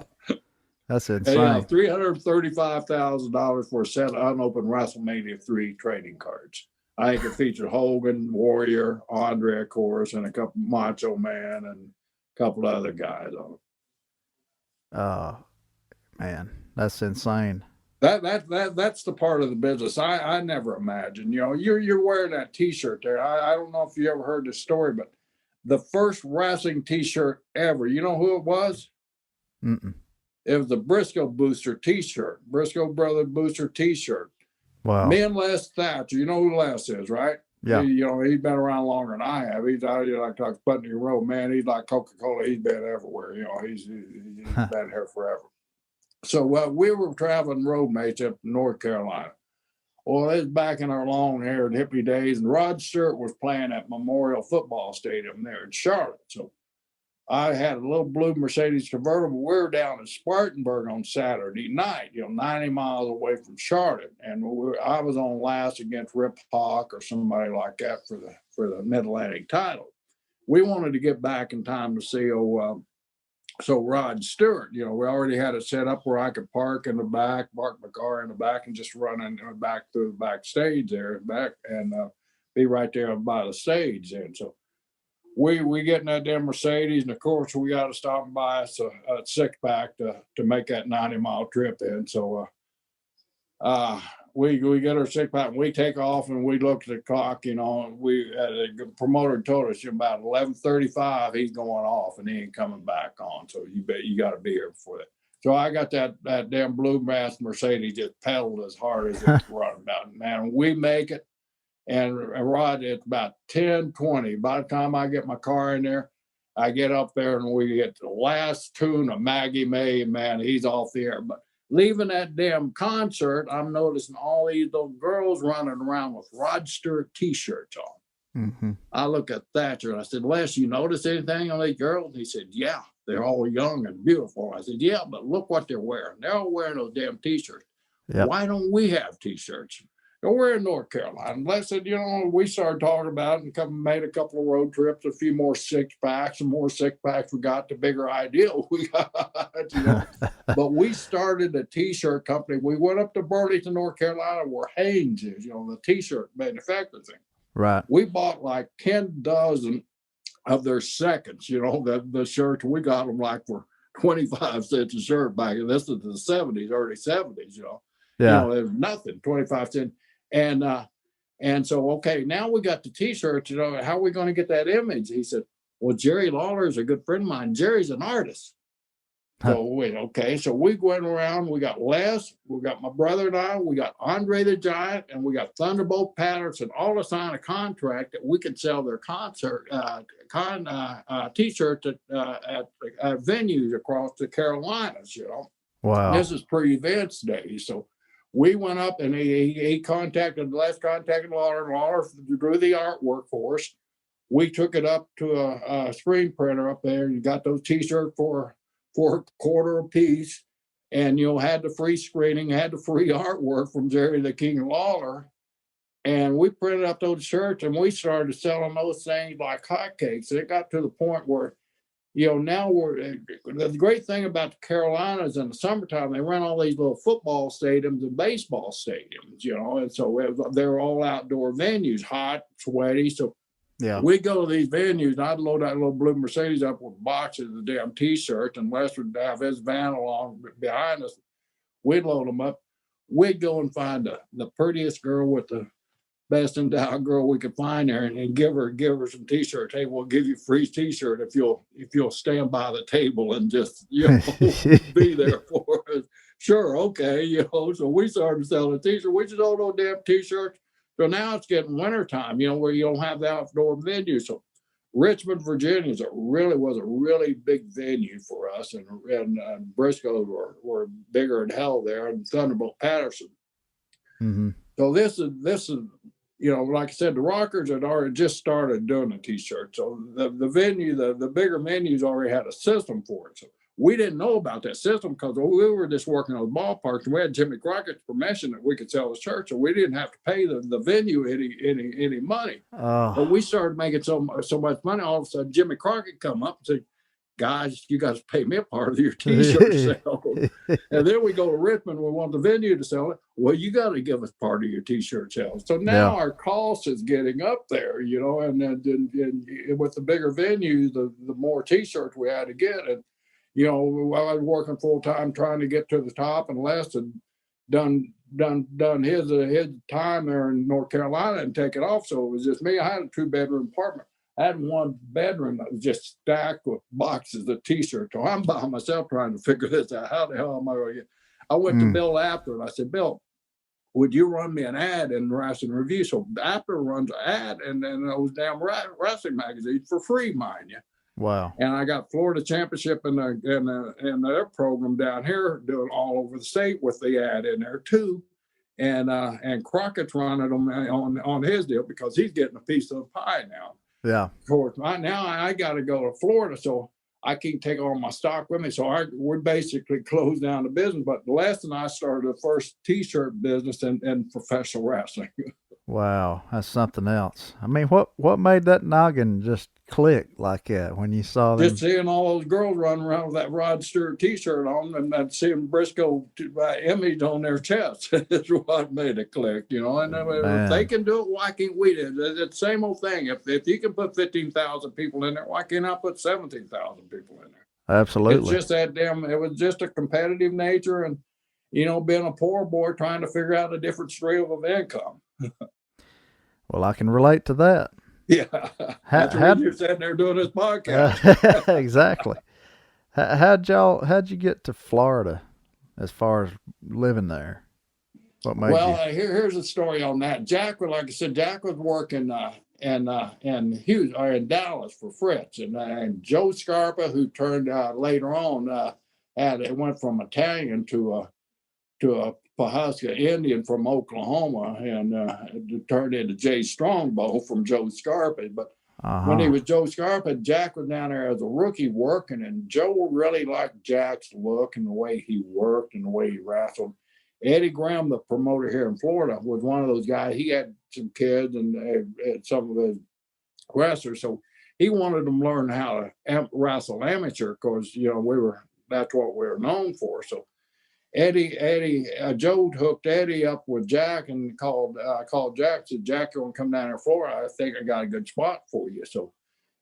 That's insane. And, $335,000 for a set of unopened WrestleMania 3 trading cards. I think it featured Hogan, Warrior, Andre, of course, and a couple Macho Man and a couple of other guys on it. Oh, man, that's insane. That's the part of the business I never imagined. You're wearing that T-shirt there. I don't know if you ever heard this story, but the first wrestling T-shirt ever. You know who it was? Mm-mm. It was the Brisco Booster T-shirt, Brisco Brothers Booster T-shirt. Wow. Me and Les Thatcher. You know who Les is, right? Yeah. He's been around longer than I have. He's out here like Putney Road, man. He's like Coca-Cola. He's been everywhere. He's been here forever. So we were traveling road mates up in North Carolina. Well, it was back in our long-haired hippie days, and Rod Stewart was playing at Memorial Football Stadium there in Charlotte. So I had a little blue Mercedes convertible. We were down in Spartanburg on Saturday night, 90 miles away from Charlotte, and I was on last against Rip Hawk or somebody like that for the Mid-Atlantic title. We wanted to get back in time to see So Rod Stewart, we already had it set up where I could park in the back, park my car in the back, and just run in back through the backstage there, and be right there by the stage. And so we get in that damn Mercedes, and of course we got to stop and buy us a 6-pack to make that 90-mile trip in. So we get our 6-pack and we take off, and we look at the clock. The promoter told us about 11:35 he's going off and he ain't coming back on. So you got to be here before that. So I got that damn blue mass Mercedes just pedaled as hard as it could run about. Man, we make it, and Rod, it's about 10:20. By the time I get my car in there, I get up there and we get the last tune of Maggie May. Man, he's off the air, but. Leaving that damn concert, I'm noticing all these little girls running around with Rod Stewart T-shirts on. I looked at Thatcher and I said, Les, you notice anything on these girls? He said, yeah, they're all young and beautiful. I said, yeah, but look what they're wearing. They're all wearing those damn T-shirts. Yep. Why don't we have T-shirts? And we're in North Carolina. Les said, we started talking about it and made a couple of road trips, a few more six-packs, and more six-packs we got, the bigger idea we got. But we started a T-shirt company. We went up to Burlington, North Carolina, where Hanes is, the T-shirt manufacturer thing. Right. We bought like 10 dozen of their seconds, the shirts. We got them like for 25 cents a shirt back. And this is the 70s, early 70s, Yeah. There's nothing, 25 cents. And so, okay, now we got the T-shirts, how are we going to get that image? He said, well, Jerry Lawler is a good friend of mine. Jerry's an artist. So so we went around, we got Les, we got my brother and I, we got Andre the Giant, and we got Thunderbolt Patterson, all to sign a contract that we could sell their T-shirts at venues across the Carolinas, Wow. This is pre-Vince days. So we went up and he contacted Les, contacted Lawler, and Lawler drew the artwork for us. We took it up to a screen printer up there. You got those T-shirts for a quarter a piece, and had the free screening, had the free artwork from Jerry the King Lawler, and we printed up those shirts and we started selling those things like hotcakes. It got to the point where, now the great thing about the Carolinas in the summertime, they run all these little football stadiums and baseball stadiums, and so they're all outdoor venues, hot, sweaty, so. Yeah. We go to these venues, and I'd load that little blue Mercedes up with boxes of the damn T-shirts, and Les would have his van along behind us. We'd load them up. We'd go and find the prettiest girl with the best endowed girl we could find there, and give her some T-shirts. Hey, we'll give you a free T-shirt if you'll stand by the table and just be there for us. Sure, okay, So we started selling T-shirts. We just all those damn T-shirts. So now it's getting wintertime, where you don't have the outdoor venue. So Richmond, Virginia was a really big venue for us, and Brisco's were bigger than hell there, and Thunderbolt Patterson. Mm-hmm. So this is like I said, the Rockers had already just started doing the T-shirt. So the venue, the bigger venues already had a system for it. So we didn't know about that system because we were just working on the ballparks, and we had Jimmy Crockett's permission that we could sell the shirt, so we didn't have to pay the venue any money. But we started making so much money. All of a sudden, Jimmy Crockett come up and said, "Guys, you guys pay me a part of your T-shirt sale." And then we go to Richmond. We want the venue to sell it. Well, you got to give us part of your T-shirt sales. So now our cost is getting up there, and with the bigger venues, the more T-shirts we had to get. And I was working full time trying to get to the top, and Les had done his time there in North Carolina and take it off. So it was just me. I had a 2-bedroom apartment. I had one bedroom that was just stacked with boxes of T-shirts. So I'm by myself trying to figure this out. How the hell am I going to get? I went to Bill Apter and I said, Bill, would you run me an ad in Wrestling Review? So Apter runs an ad and then those damn wrestling magazines for free, mind you. Wow. And I got Florida Championship in their program down here doing all over the state with the ad in there too. And Crockett's running on his deal because he's getting a piece of the pie now. Yeah. Of course, now I got to go to Florida, so I can't take all my stock with me. So we basically closed down the business. But Les and I started the first T-shirt business in professional wrestling. Wow, that's something else. I mean, what made that noggin just click like that when you saw them? Just seeing all those girls running around with that Rod Stewart T-shirt on and seeing Brisco image on their chest is what made it click, And if they can do it, why can't we do it? It's the same old thing. If you can put 15,000 people in there, why can't I put 17,000 people in there? Absolutely. It's just it was just a competitive nature and, being a poor boy trying to figure out a different stream of income. Well, I can relate to that. Yeah, that's why you're sitting there doing this podcast. Exactly. How'd you get to Florida as far as living there? What made you? Here's a story on that. Jack was working in Dallas for Fritz, and Joe Scarpa, who turned later on went from Italian to a Pahuska Indian from Oklahoma, and turned into Jay Strongbow from Joe Scarpa. But when he was Joe Scarpa, Jack was down there as a rookie working, and Joe really liked Jack's look and the way he worked and the way he wrestled. Eddie Graham, the promoter here in Florida, was one of those guys. He had some kids and some of his wrestlers, so he wanted them to learn how to wrestle amateur, because that's what we were known for. So Joe hooked Eddie up with Jack and called Jack. Said, Jack, you want to come down here for it? I think I got a good spot for you. So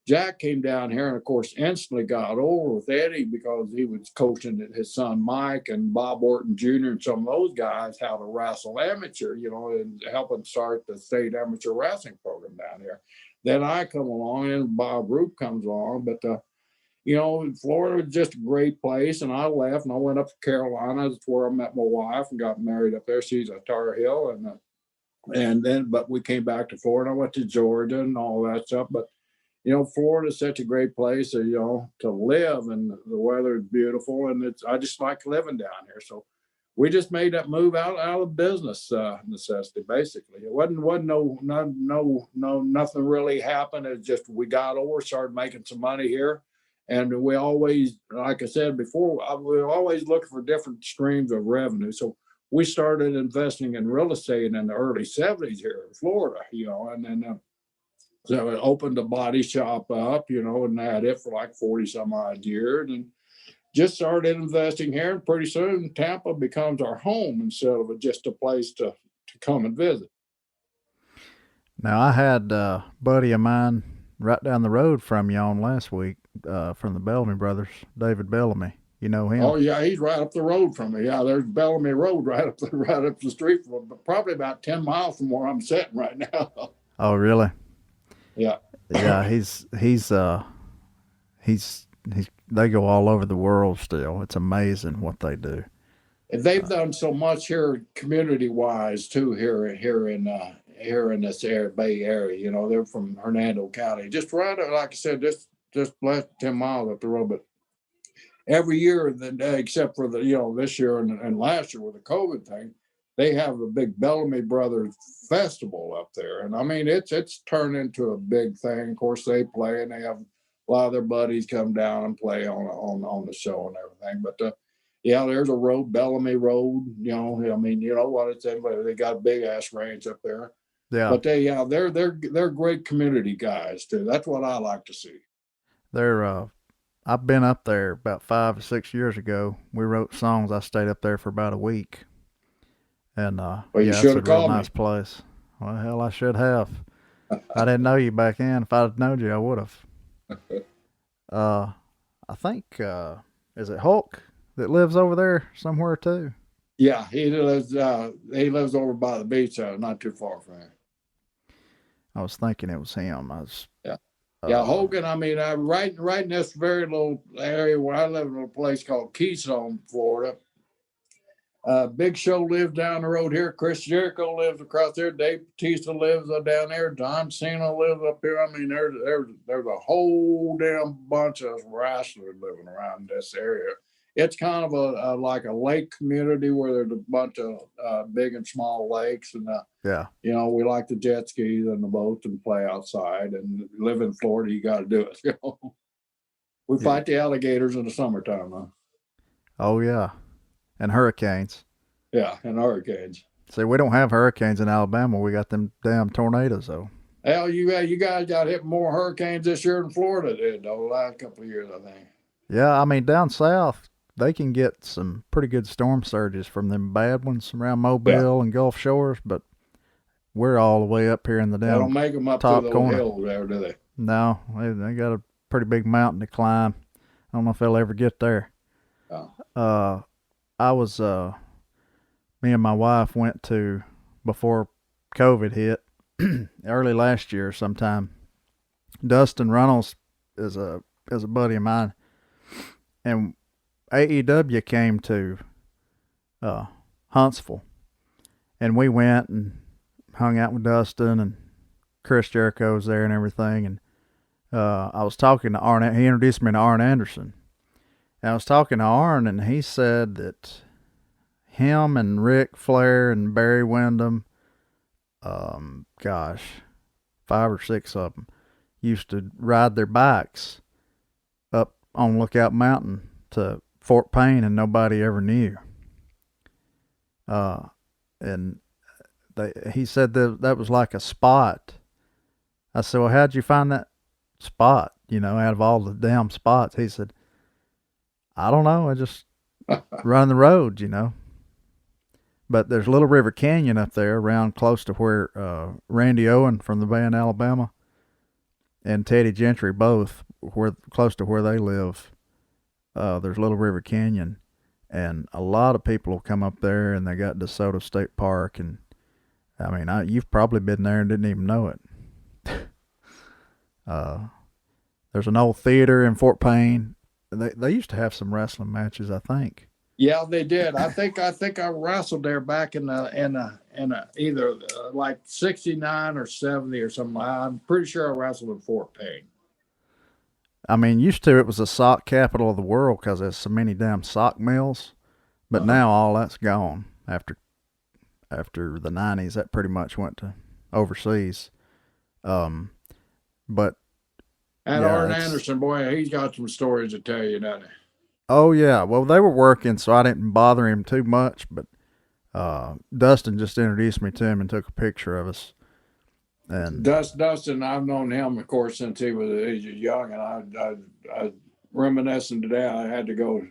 Jack came down here and, of course, instantly got over with Eddie, because he was coaching his son Mike and Bob Orton Jr. and some of those guys how to wrestle amateur, and helping start the state amateur wrestling program down here. Then I come along and Bob Roop comes along, but Florida was just a great place, and I left and I went up to Carolina. That's where I met my wife and got married up there. She's a Tar Heel, but we came back to Florida. I went to Georgia and all that stuff. But Florida is such a great place, to live, and the weather is beautiful, and I just like living down here. So we just made that move out of business necessity, basically. It wasn't nothing really happened. It's just we got over, started making some money here. And we always, like I said before, we were always looking for different streams of revenue. So we started investing in real estate in the early 70s here in Florida, and then so it opened a body shop up, and had it for like 40 some odd years, and just started investing here. And pretty soon Tampa becomes our home instead of just a place to come and visit. Now, I had a buddy of mine right down the road from you on last week, from the Bellamy Brothers, David Bellamy. You know him? Oh yeah, he's right up the road from me. Yeah, there's Bellamy Road right up the street from, probably about 10 miles from where I'm sitting right now. Oh really? Yeah. Yeah, he's they go all over the world still. It's amazing what they do. And they've done so much here community wise too, here in this Bay Area. They're from Hernando County, just right, like I said, just less 10 miles up the road. But every year, except for this year and last year with the COVID thing, they have a big Bellamy Brothers festival up there, and I mean it's turned into a big thing. Of course, they play, and they have a lot of their buddies come down and play on the show and everything. But there's a road, Bellamy Road. I mean, what it's in, they got a big ass range up there. Yeah. But they're great community guys too. That's what I like to see. I've been up there about 5 or 6 years ago. We wrote songs. I stayed up there for about a week. And you should have called me. Nice place. Well, hell, I should have. I didn't know you back then. If I'd known you, I would have. I think is it Hulk that lives over there somewhere too? Yeah, he lives over by the beach, not too far from here. I was thinking it was him. Yeah, Hogan. I mean, right in this very little area where I live, in a place called Keystone, Florida. Big Show lives down the road here. Chris Jericho lives across there. Dave Bautista lives down there. John Cena lives up here. I mean, there's a whole damn bunch of wrestlers living around this area. It's kind of like a lake community where there's a bunch of big and small lakes, and we like the jet skis and the boats and play outside. And live in Florida, you got to do it. We fight the alligators in the summertime, though. Oh yeah. And hurricanes. Yeah, and hurricanes. See, we don't have hurricanes in Alabama. We got them damn tornadoes, though. Hell, you guys got hit more hurricanes this year than Florida did, though, the last couple of years, I think. Yeah, I mean, down south, they can get some pretty good storm surges from them bad ones around Mobile and Gulf Shores, but we're all the way up here in the damn They don't make them up top to the corner. hills there, do they? No, they got a pretty big mountain to climb. I don't know if they'll ever get there. Oh. Me and my wife went to, before COVID hit, early last year sometime. Dustin Runnels is a buddy of mine, and AEW came to Huntsville, and we went and hung out with Dustin, and Chris Jericho was there and everything, and I was talking to Arn. He introduced me to Arn Anderson. And I was talking to Arn, and he said that him and Ric Flair and Barry Windham, gosh, 5 or 6 of them used to ride their bikes up on Lookout Mountain to Fort Payne, and nobody ever knew. And he said that was like a spot. I said, well, how'd you find that spot? Out of all the damn spots. He said, I don't know. I just run the road, But there's Little River Canyon up there around close to where Randy Owen from the band Alabama and Teddy Gentry both, close to where they live. There's Little River Canyon. And a lot of people will come up there, and they got DeSoto State Park. And, I mean, you've probably been there and didn't even know it. There's an old theater in Fort Payne. They used to have some wrestling matches, I think. Yeah, they did. I think I wrestled there back in either like 69 or 70 or something. I'm pretty sure I wrestled in Fort Payne. I mean, used to it was the sock capital of the world because there's so many damn sock mills, but now all that's gone after the 90s. That pretty much went to overseas. But Arn Anderson, boy, he's got some stories to tell you, doesn't he? Oh yeah, well they were working, so I didn't bother him too much. But Dustin just introduced me to him and took a picture of us. And Dustin, I've known him, of course, since he was young, and I reminiscing today. I had to go.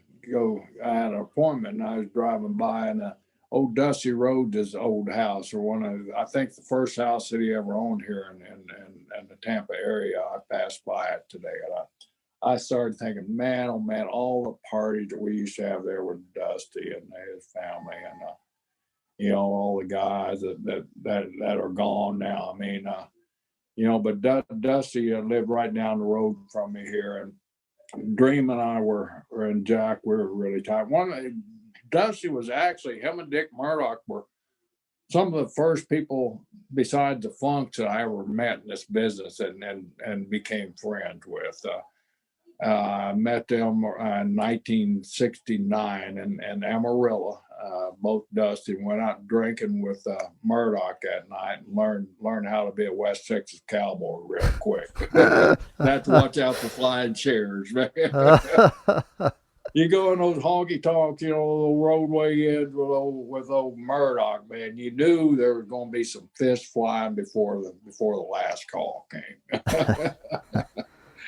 I had an appointment, and I was driving by, and old Dusty Rhodes' old house, or I think the first house that he ever owned here in the Tampa area. I passed by it today, and I started thinking, man, oh man, all the parties that we used to have there with Dusty and his family, and all the guys that are gone now. I mean, but Dusty lived right down the road from me here, and Dream and I and Jack were really tight. Dusty was actually, him and Dick Murdoch were some of the first people besides the Funks that I ever met in this business and became friends with. I met them in 1969 in Amarillo. Both Dusty went out drinking with Murdoch that night and learned how to be a West Texas cowboy real quick. Have to watch out for flying chairs, man. You go in those honky tonks, the roadway ends with old Murdoch, man. You knew there was going to be some fists flying before the last call came.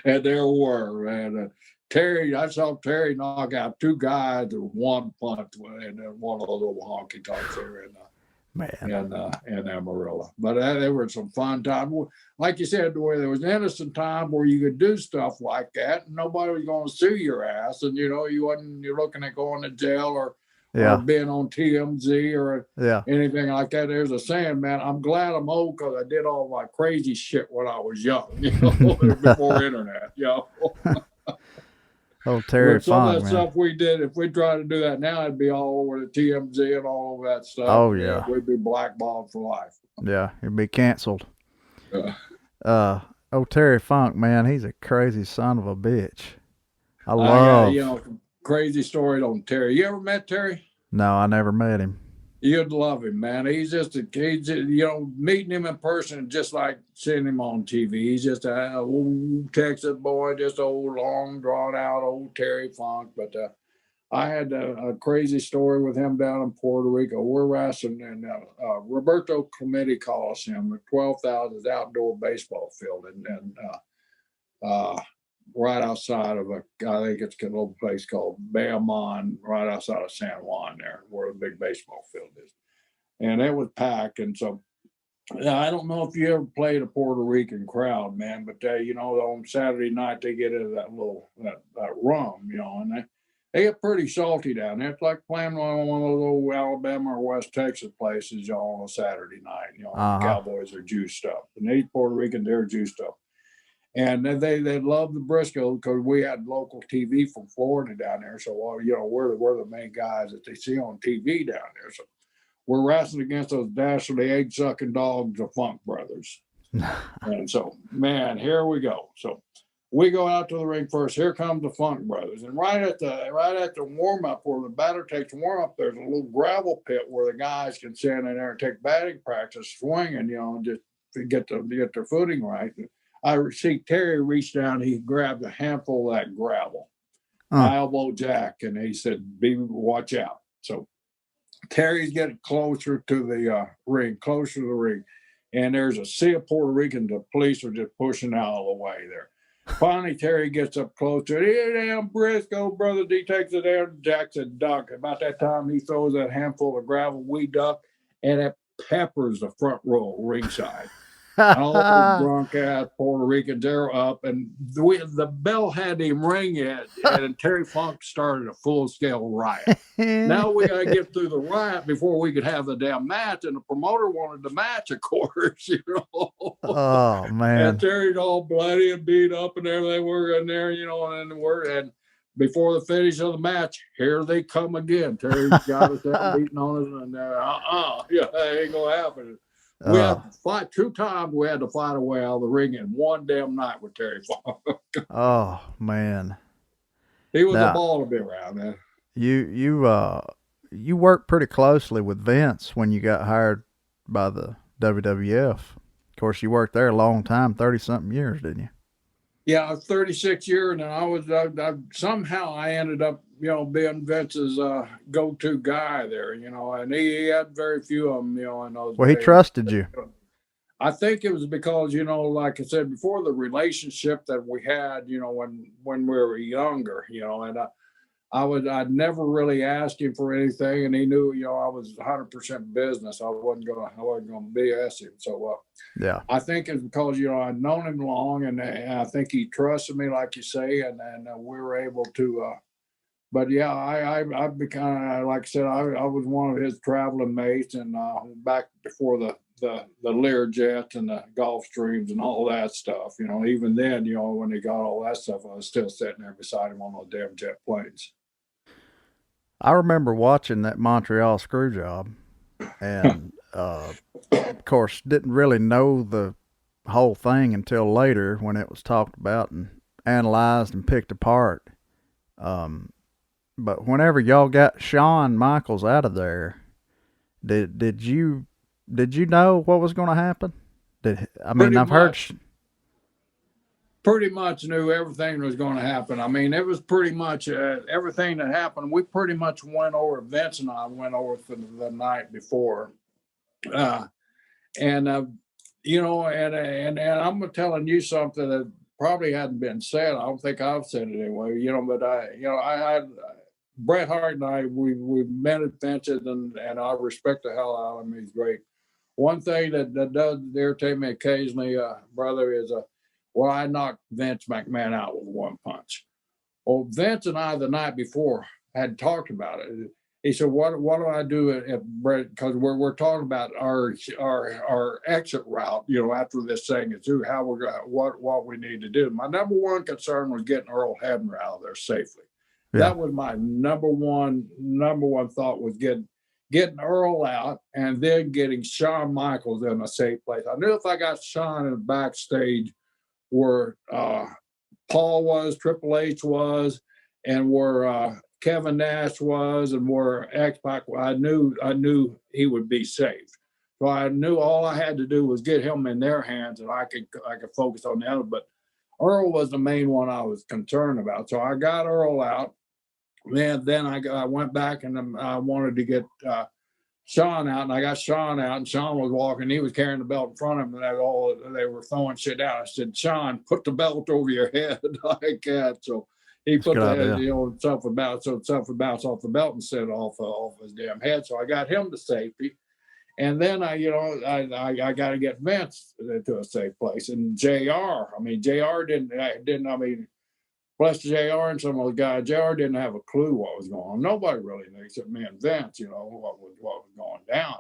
And there were, man. I saw Terry knock out 2 guys with 1 punch, and then one of those little honky tonks there in Amarillo. But there were some fun times. Like you said, where there was an innocent time where you could do stuff like that, and nobody was going to sue your ass, and you're looking at going to jail or being on TMZ or anything like that. There's a saying, man, I'm glad I'm old because I did all my crazy shit when I was young, before internet, Oh, Terry Funk, some of that stuff we did, if we tried to do that now, it'd be all over the TMZ and all of that stuff. Oh, yeah. We'd be blackballed for life. Yeah, it'd be canceled. Terry Funk, man, he's a crazy son of a bitch. I love... crazy story on Terry. You ever met Terry? No, I never met him. You'd love him, man. He's just meeting him in person, just like seeing him on TV. He's just a old Texas boy, just old, long, drawn out old Terry Funk. But I had a crazy story with him down in Puerto Rico. We're wrestling in Roberto Clemente Coliseum, the 12,000 outdoor baseball field, and right outside of I think it's a little place called Bayamon, right outside of San Juan there, where the big baseball field is. And it was packed. And so I don't know if you ever played a Puerto Rican crowd, man, but on Saturday night they get into that rum, and they get pretty salty down there. It's like playing one of those old Alabama or West Texas places, on a Saturday night. The Cowboys are juiced up. And these Puerto Ricans, they're juiced up. And they love the Brisco because we had local TV from Florida down there. So, we're the main guys that they see on TV down there. So we're wrestling against those dastardly egg-sucking dogs, the Funk Brothers. And so, man, here we go. So We go out to the ring first. Here comes the Funk Brothers, and right at the warm up, where the batter takes warm up, there's a little gravel pit where the guys can stand in there and take batting practice, swinging, just to get their footing right. I see Terry reach down. He grabbed a handful of that gravel. I elbowed Jack, and he said, watch out." So Terry's getting closer to the ring, and there's a sea of Puerto Ricans. The police are just pushing out of the way there. Finally, Terry gets up close to it. "Here, damn Brisco Brothers." He takes it there. Jack said, "Duck." About that time, he throws that handful of gravel. We duck, and it peppers the front row ringside. All drunk ass Puerto Ricans, they're up, and the bell hadn't even ring yet, and Terry Funk started a full-scale riot. Now we got to get through the riot before we could have the damn match, and the promoter wanted the match, of course, Oh, man. And Terry's all bloody and beat up and everything. We're in there, and before the finish of the match, here they come again. Terry's got us down, beating on us, and that ain't gonna happen. We had to fight 2 times. We had to fight our way out of the ring in one damn night with Terry Funk. Oh, man. He was a ball to be around, man. You worked pretty closely with Vince when you got hired by the WWF. Of course, you worked there a long time, 30-something years, didn't you? Yeah, 36 years, and I somehow I ended up, being Vince's go-to guy there, and he had very few of them, in those Well, days. He trusted you. I think it was because, like I said before, the relationship that we had, when we were younger, and I'd never really asked him for anything, and he knew, I was 100% business. I wasn't gonna BS him. So yeah, I think it's because I'd known him long, and I think he trusted me, like you say, and we were able to. But yeah, I became, like I said, I was one of his traveling mates, and back before the Lear jets and the Gulfstreams and all that stuff. Even then, when he got all that stuff, I was still sitting there beside him on those damn jet planes. I remember watching that Montreal screw job, and of course didn't really know the whole thing until later when it was talked about and analyzed and picked apart. But whenever y'all got Shawn Michaels out of there, did you know what was going to happen? I've heard. Pretty much knew everything was going to happen. I mean, it was pretty much everything that happened. We pretty much went over. Vince and I went over for the night before, and I'm telling you something that probably hadn't been said. I don't think I've said it anyway. But I had Bret Hart and I. We met at Vince's, and I respect the hell out of him. He's great. One thing that does irritate me occasionally, brother, is well, I knocked Vince McMahon out with one punch. Well, Vince and I the night before had talked about it. He said, "What do I do if Brett?" Because we're talking about our exit route. After this thing is through, how we're going, what we need to do. My number one concern was getting Earl Hebner out of there safely. Yeah. That was my number one thought, was getting Earl out and then getting Shawn Michaels in a safe place. I knew if I got Shawn in the backstage where Paul was, Triple H was, and where Kevin Nash was, and where X-Pac, I knew he would be safe. So I knew all I had to do was get him in their hands, and I could focus on the other. But Earl was the main one I was concerned about. So I got Earl out. Then I went back and I wanted to get Shawn out, and I got Shawn out, and Shawn was walking. He was carrying the belt in front of him, and they were throwing shit out. I said, "Shawn, put the belt over your head like that." So he put something bounce off the belt and set it off his damn head. So I got him to safety, and then I got to get Vince to a safe place. And JR, JR didn't. Plus JR and some of the guys, JR didn't have a clue what was going on. Nobody really knew except me and Vince, what was going down.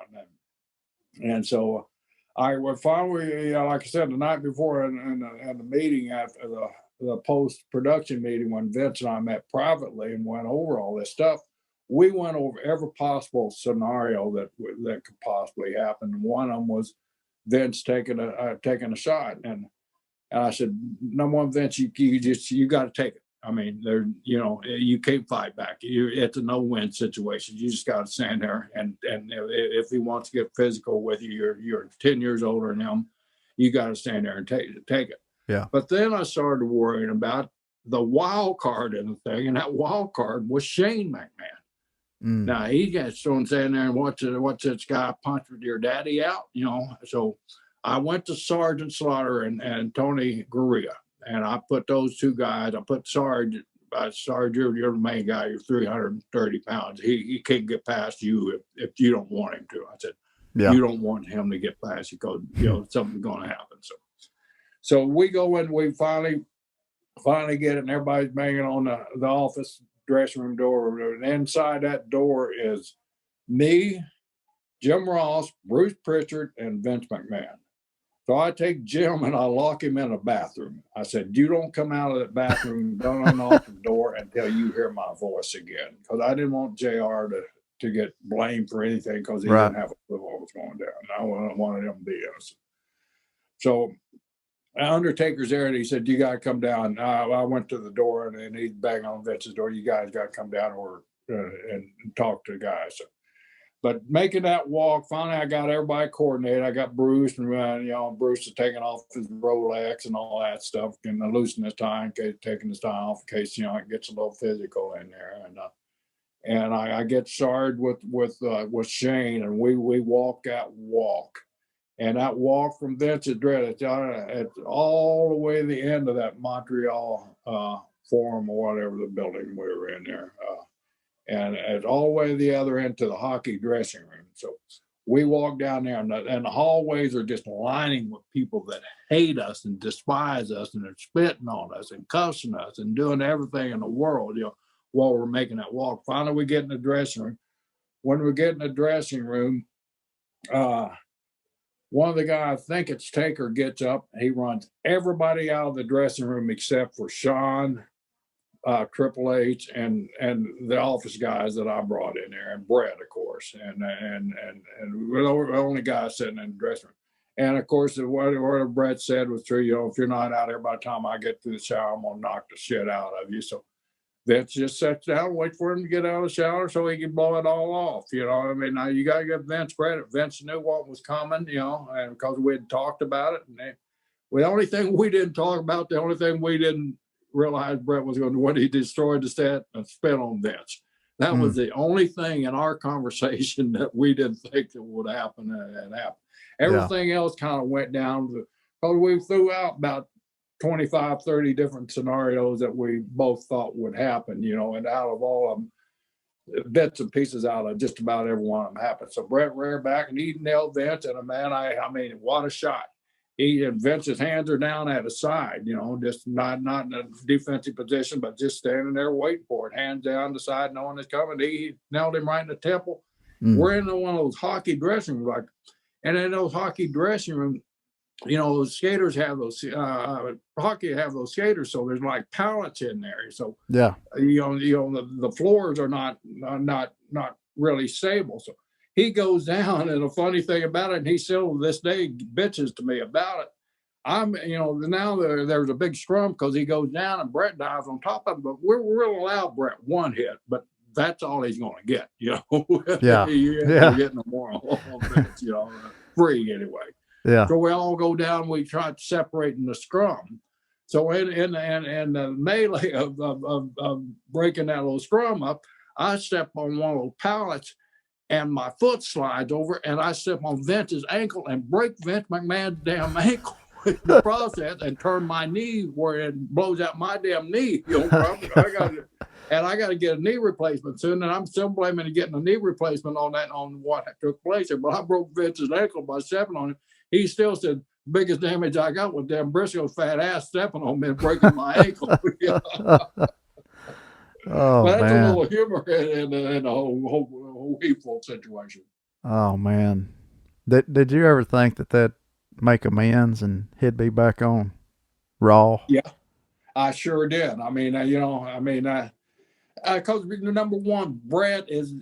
And so I would finally, like I said, the night before in the meeting after the post-production meeting, when Vince and I met privately and went over all this stuff, we went over every possible scenario that could possibly happen. One of them was Vince taking a shot. And I said, number one, Vince, you got to take it. I mean, you can't fight back. It's a no-win situation. You just got to stand there. And if he wants to get physical with you, you're 10 years older than him. You got to stand there and take it. Yeah. But then I started worrying about the wild card in the thing, and that wild card was Shane McMahon. Now he got someone standing there and what's this guy punched your daddy out, So I went to Sergeant Slaughter and Tony Gurria, and I put those two guys. I put Sarge, you're the main guy. You're 330 pounds. He can't get past you if you don't want him to. I said, you don't want him to get past you because something's going to happen. So we go in. We finally get it, and everybody's banging on the office dressing room door. And inside that door is me, Jim Ross, Bruce Pritchard, and Vince McMahon. So I take Jim and I lock him in a bathroom. I said, you don't come out of that bathroom, don't unlock the door until you hear my voice again. Because I didn't want JR to get blamed for anything because he didn't have a clue what was going down. I wanted him to be innocent. So Undertaker's there, and he said, you got to come down. I went to the door, and he's banging on Vince's door. You guys got to come down and talk to the guys. So, but making that walk, finally I got everybody coordinated. I got Bruce, and Bruce is taking off his Rolex and all that stuff, and loosening his tie, taking his tie off in case it gets a little physical in there. And I get started with Shane, and we walk that walk. And that walk from Vince's Dread, it's all the way to the end of that Montreal Forum or whatever the building we were in there. And it's all the way to the other end to the hockey dressing room. So we walk down there, and the hallways are just lining with people that hate us and despise us, and they're spitting on us and cussing us and doing everything in the world, while we're making that walk. Finally, we get in the dressing room. When we get in the dressing room, one of the guys, I think it's Taker, gets up. He runs everybody out of the dressing room except for Shawn, Triple H, and the office guys that I brought in there, and Brett, of course, and we're the only guys sitting in the dressing room. And of course, what Brett said was true. If you're not out there by the time I get to the shower, I'm gonna knock the shit out of you. So Vince just sits down and waits for him to get out of the shower so he can blow it all off. Now you got to give Vince credit. Vince knew what was coming, and because we had talked about it. And the only thing we didn't talk about, the only thing we didn't realize Brett was going to, when he destroyed the set and spit on Vince. That was the only thing in our conversation that we didn't think that would happen and happened. Everything else kind of went down because we threw out about 25, 30 different scenarios that we both thought would happen, and out of all of them, bits and pieces out of just about every one of them happened. So Brett reared back and he nailed Vince, and I mean, what a shot. Vince's hands are down at his side, just not in a defensive position, but just standing there waiting for it, hands down the side, knowing it's coming. He nailed him right in the temple. We're in one of those hockey dressing rooms, and in those hockey dressing rooms, those skaters have those hockey have those skaters, so there's like pallets in there. So the floors are not really stable. So he goes down, and the funny thing about it, and he still to this day bitches to me about it. Now there's a big scrum because he goes down and Brett dives on top of him, but we'll allow Brett one hit, but that's all he's going to get. You're getting a more offense, free anyway. Yeah. So we all go down. We try to separate in the scrum. So in the melee of breaking that little scrum up, I step on one of those pallets, and my foot slides over, and I step on Vince's ankle and break Vince McMahon's damn ankle in the process, and turn my knee where it blows out my damn knee. I got to get a knee replacement soon, and I'm still blaming getting a knee replacement on what took place there. But I broke Vince's ankle by stepping on him. He still said, biggest damage I got was damn Brisco's fat ass stepping on me and breaking my ankle. Oh, but that's man. a little humor in the whole hateful situation. Oh, man. Did you ever think that make amends and he'd be back on Raw? Yeah, I sure did. I mean, because number one, Brett is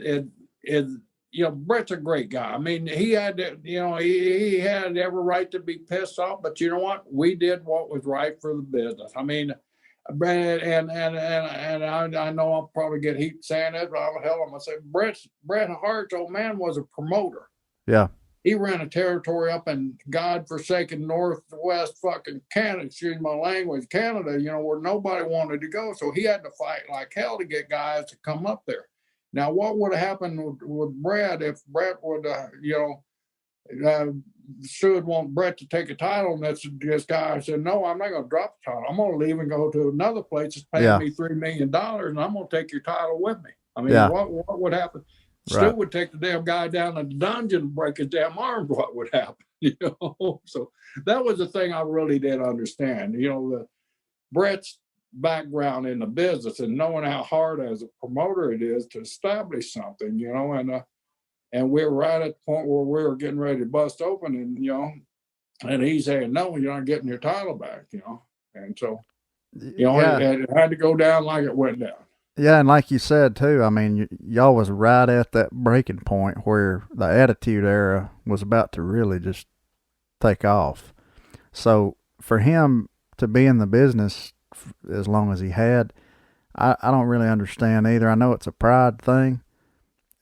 Brett's a great guy. I mean, he had to, he had every right to be pissed off, but you know what? We did what was right for the business. I mean, Brett, and I know I'll probably get heat saying it, but I'll hell, I'm gonna say Bret Hart's old man was a promoter. Yeah. He ran a territory up in godforsaken northwest fucking Canada, excuse my language, Canada, where nobody wanted to go. So he had to fight like hell to get guys to come up there. Now, what would have happened with Bret if Bret would, Stu want Bret to take a title, and this guy said, "No, I'm not going to drop the title. I'm going to leave and go to another place that's paying me $3 million, and I'm going to take your title with me." I mean, what would happen? Stu would take the damn guy down in the dungeon and break his damn arms. What would happen? So that was the thing I really didn't understand. The Bret's background in the business and knowing how hard as a promoter it is to establish something, and we're right at the point where we were getting ready to bust open, and he's saying, "No, you're not getting your title back," and so, it had to go down like it went down. Yeah, and like you said too, I mean, y'all was right at that breaking point where the Attitude Era was about to really just take off. So for him to be in the business as long as he had, I don't really understand either. I know it's a pride thing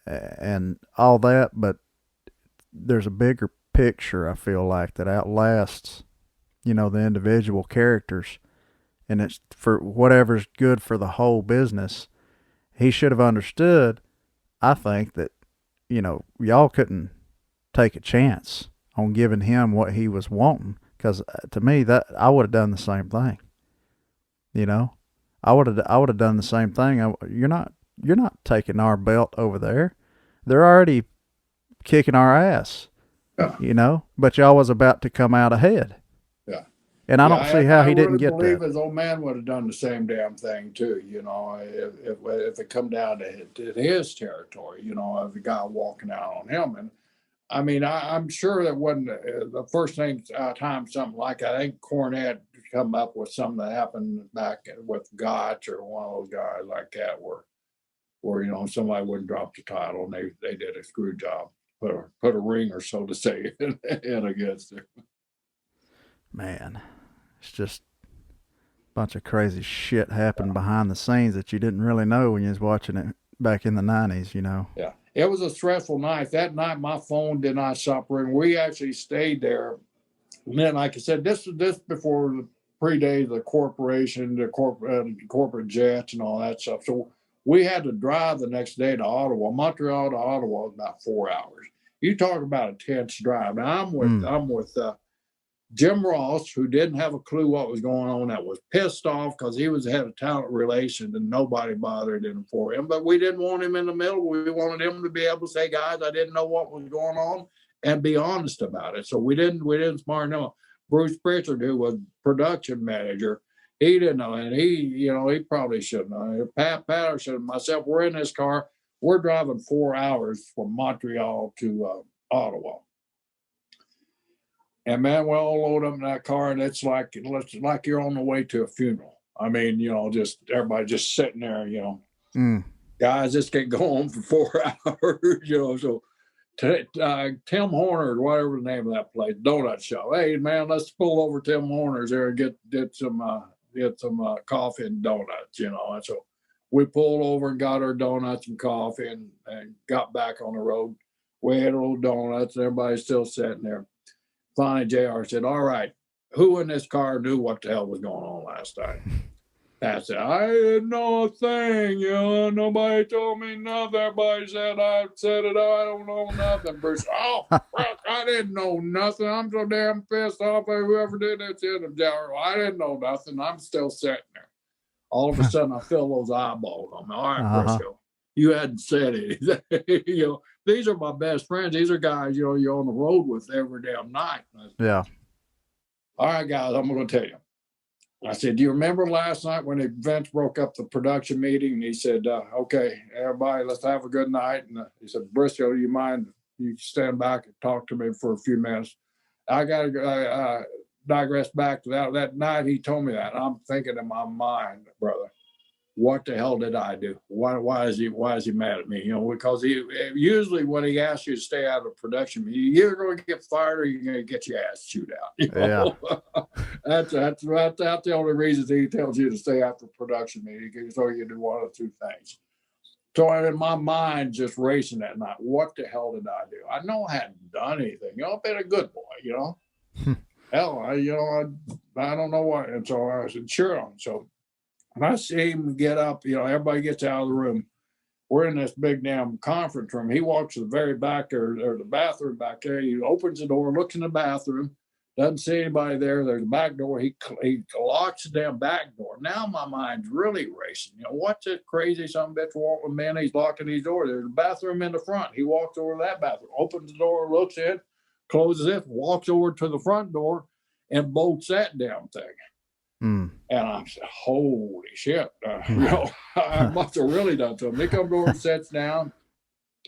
and all that, but there's a bigger picture, I feel like, that outlasts, the individual characters. And it's for whatever's good for the whole business. He should have understood, I think, that, y'all couldn't take a chance on giving him what he was wanting. Because to me, that I would have done the same thing. I would have done the same thing. You're not taking our belt over there. They're already kicking our ass. Yeah. But y'all was about to come out ahead. Yeah. And I don't see how he didn't get that. I believe his old man would have done the same damn thing too, if it come down to his territory, of the guy walking out on him. And I mean, I'm sure that wasn't the first time something like that. I think Cornette come up with something that happened back with Gotch or one of those guys like that, where somebody wouldn't drop the title and they did a screw job, put a ringer, so to say, in against it. Man, it's just a bunch of crazy shit happened behind the scenes that you didn't really know when you was watching it back in the 90s, Yeah. It was a stressful night. That night, my phone did not stop ringing. We actually stayed there. And then, like I said, this before the pre-days of the corporation, the corporate jets and all that stuff. So we had to drive the next day to Ottawa. Montreal to Ottawa was about 4 hours. You talk about a tense drive. Now, I'm with Jim Ross, who didn't have a clue what was going on, that was pissed off because he was head of talent relations and nobody bothered him for him. But we didn't want him in the middle. We wanted him to be able to say, "Guys, I didn't know what was going on," and be honest about it. So we didn't smart him. Bruce Pritchard, who was production manager, he didn't know, and he probably shouldn't know. Pat Patterson and myself, we're in this car. We're driving 4 hours from Montreal to Ottawa. And man, we'll all load up in that car, and it's like you're on the way to a funeral. I mean, just everybody just sitting there, Guys, this can go on for 4 hours, So Tim Horner's, whatever the name of that place, donut shop. Hey, man, let's pull over Tim Horner's there and get some coffee and donuts, And so we pulled over and got our donuts and coffee and got back on the road. We had a little donuts, and everybody's still sitting there. Finally, JR said, "All right, who in this car knew what the hell was going on last night?" I said, "I didn't know a thing, nobody told me nothing. Everybody said I said it, I don't know nothing." Bruce, "Oh, fuck, I didn't know nothing. I'm so damn pissed off at whoever did that to him, JR. I didn't know nothing. I'm still sitting there." All of a sudden, I feel those eyeballs on me. "All right, Brisco, you hadn't said anything." These are my best friends. These are guys, you're on the road with every damn night. Yeah. "All right, guys, I'm going to tell you." I said, "Do you remember last night when Vince broke up the production meeting?" And he said, "Okay, everybody, let's have a good night." And he said, "Brisco, do you mind? You stand back and talk to me for a few minutes." I got to digress back to that. That night he told me that. I'm thinking in my mind, brother, what the hell did I do? Why is he mad at me? Because he usually when he asks you to stay out of production, you're going to get fired or you're going to get your ass chewed out. Yeah. That's the only reason he tells you to stay after production meeting, so you do one of two things. So in my mind, just racing that night, what the hell did I do? I know I hadn't done anything. I've been a good boy. Hell, I don't know what. And so I said, sure. So when I see him get up, everybody gets out of the room. We're in this big damn conference room. He walks to the very back or the bathroom back there. He opens the door, looks in the bathroom, doesn't see anybody there. There's a back door. He locks the damn back door. Now my mind's really racing. What's this crazy son of a bitch want with man? He's locking these doors. There's a bathroom in the front. He walks over to that bathroom, opens the door, looks in, closes it, walks over to the front door, and bolts that damn thing. And I said, holy shit. I must have really done to him. He comes over and sits down,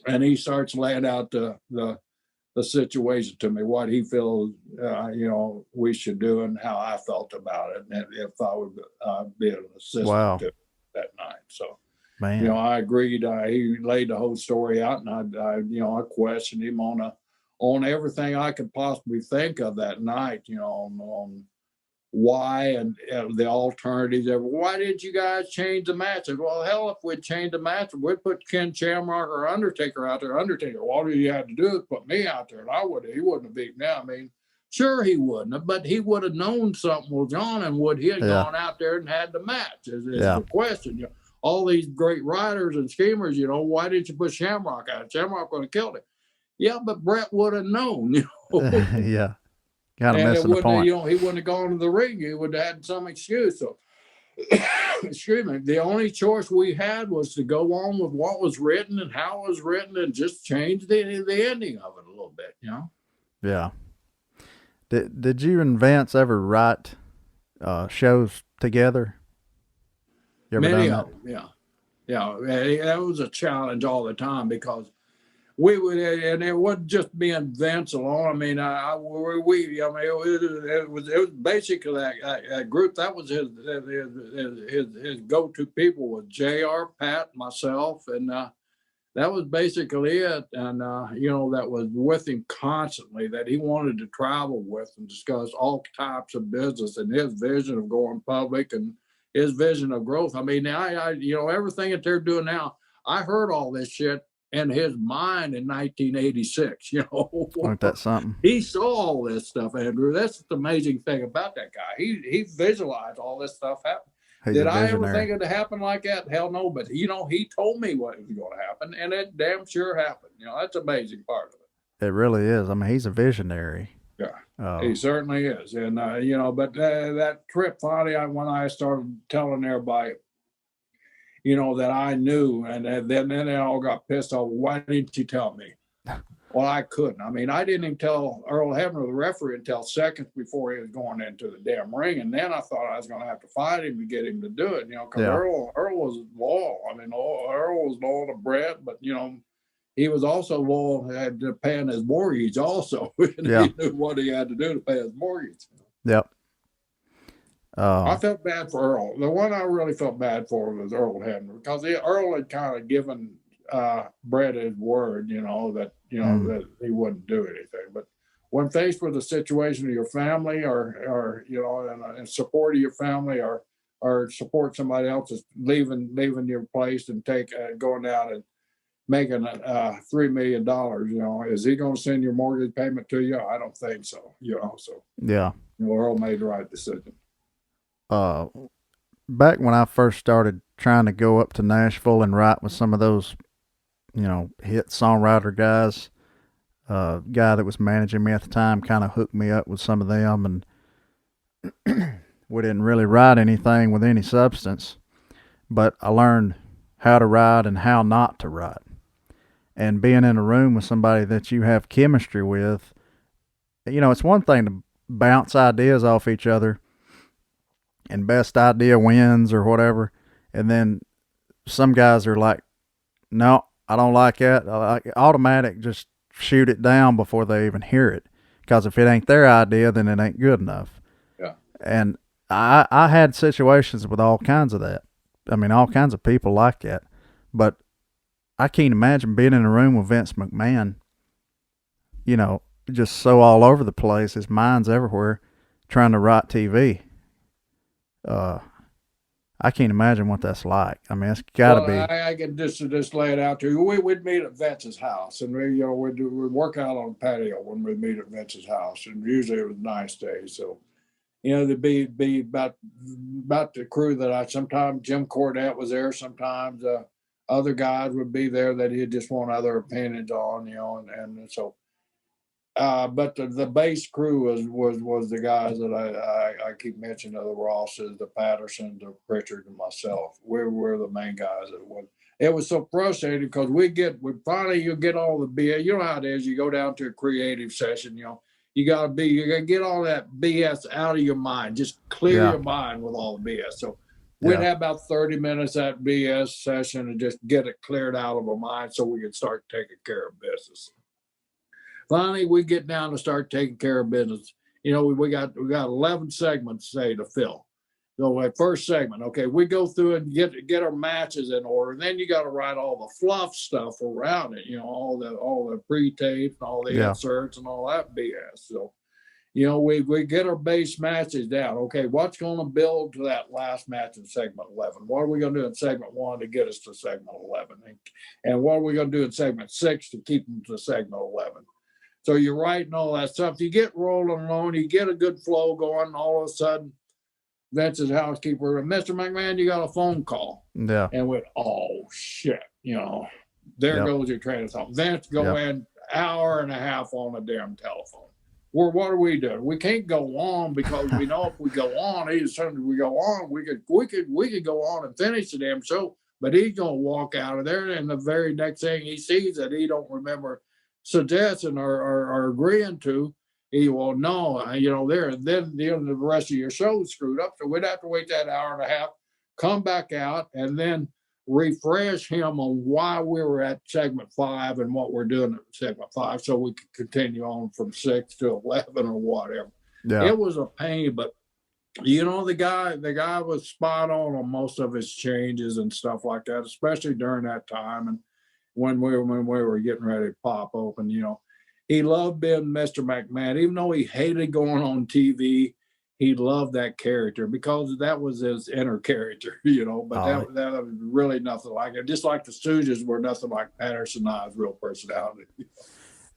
and he starts laying out the situation to me, what he feels, we should do and how I felt about it, and if I would be an assistant to that night. So, man. I agreed. He laid the whole story out, and I questioned him on everything I could possibly think of that night, on why and the alternatives. Why did you guys change the match? Well, hell, if we'd changed the match, we'd put Ken Shamrock or Undertaker out there. Undertaker, all you had to do is put me out there, and he wouldn't have beaten me. I mean, sure he wouldn't have, but he would have known something was on, and would he have gone out there and had the match? Is the question. All these great writers and schemers, why didn't you put Shamrock out? Shamrock would have killed him. Yeah, but Brett would have known. Yeah. Kind of missing the point. He wouldn't have gone to the ring. He would have had some excuse. So, excuse me. The only choice we had was to go on with what was written and how it was written, and just change the ending of it a little bit. Yeah. Did you and Vince ever write shows together? You ever Many done of them. Yeah. That was a challenge all the time, because we would, and it wasn't just being Vince alone. I mean, it was basically that group. That was his go-to people was JR, Pat, myself, and that was basically it. And that was with him constantly, that he wanted to travel with and discuss all types of business and his vision of going public and his vision of growth. I mean, I everything that they're doing now, I heard all this shit in his mind in 1986. Ain't that something? He saw all this stuff, Andrew. That's the amazing thing about that guy. He visualized all this stuff happen. Did I ever think it'd happen like that? Hell no. But he told me what was going to happen, and it damn sure happened. That's the amazing part of it. It really is. I mean, he's a visionary. Yeah, he certainly is. And but that trip finally, when I started telling everybody, that I knew, and then they all got pissed off. Why didn't you tell me? Well, I couldn't. I mean, I didn't even tell Earl Hebner, the referee, until seconds before he was going into the damn ring. And then I thought I was going to have to fight him to get him to do it, because Earl was loyal. I mean, Earl was loyal to Brett, but, he was also loyal to paying his mortgage also. He knew what he had to do to pay his mortgage. Yep. I felt bad for Earl. The one I really felt bad for was Earl Hebner, because Earl had kind of given Brett his word, that that he wouldn't do anything. But when faced with a situation of your family, or and support of your family, or support somebody else's leaving your place and going out and making $3 million, is he going to send your mortgage payment to you? I don't think so. So Earl made the right decision. Back when I first started trying to go up to Nashville and write with some of those, hit songwriter guys, guy that was managing me at the time kind of hooked me up with some of them, and we didn't really write anything with any substance, but I learned how to write and how not to write. And being in a room with somebody that you have chemistry with, it's one thing to bounce ideas off each other and best idea wins or whatever. And then some guys are like, no, I don't like that. Automatic, just shoot it down before they even hear it. Because if it ain't their idea, then it ain't good enough. Yeah. And I had situations with all kinds of that. I mean, all kinds of people like that. But I can't imagine being in a room with Vince McMahon, you know, just so all over the place. His mind's everywhere, trying to write TV. I can't imagine what that's like. I mean, it's got to be. I can just lay it out to you. We'd meet at Vince's house, and we'd work out on the patio when we'd meet at Vince's house, and usually it was nice days. So, there'd be about the crew that sometimes Jim Cornette was there, sometimes other guys would be there that he'd just want other opinions on, and so. But the base crew was the guys that I keep mentioning, the Rosses, the Pattersons, the Pritchard, and myself. We were the main guys. It was so frustrating because finally you get all the BS. You know how it is. You go down to a creative session. You gotta get all that BS out of your mind. Just clear your mind with all the BS. So we'd have about 30 minutes that BS session and just get it cleared out of our mind so we could start taking care of business. Finally, we get down to start taking care of business. We got 11 segments, say, to fill. So my first segment, okay, we go through and get our matches in order. And then you got to write all the fluff stuff around it, all the pre-tapes and all the inserts and all that BS. So, we get our base matches down. Okay, what's going to build to that last match in segment 11? What are we going to do in segment 1 to get us to segment 11? And what are we going to do in segment 6 to keep them to segment 11? So you're writing all that stuff. You get rolling along, you get a good flow going, and all of a sudden, Vince's housekeeper, Mr. McMahon, you got a phone call. Yeah. And went, oh, shit, there goes your train of thought. Vince go in hour and a half on a damn telephone. Well, what are we doing? We can't go on because we know if we go on, as soon as we go on, we could go on and finish the damn show. But he's gonna walk out of there, and the very next thing he sees that he don't remember suggesting or agreeing to, then the rest of your show is screwed up. So we'd have to wait that hour and a half, come back out, and then refresh him on why we were at segment 5 and what we're doing at segment 5, so we could continue on from 6 to 11 or whatever. Yeah. It was a pain, but the guy was spot on most of his changes and stuff like that, especially during that time. And when we were getting ready to pop open, he loved being Mr. McMahon. Even though he hated going on TV, he loved that character because that was his inner character, But that was really nothing like it. Just like the Stooges were nothing like Patterson and I's real personality.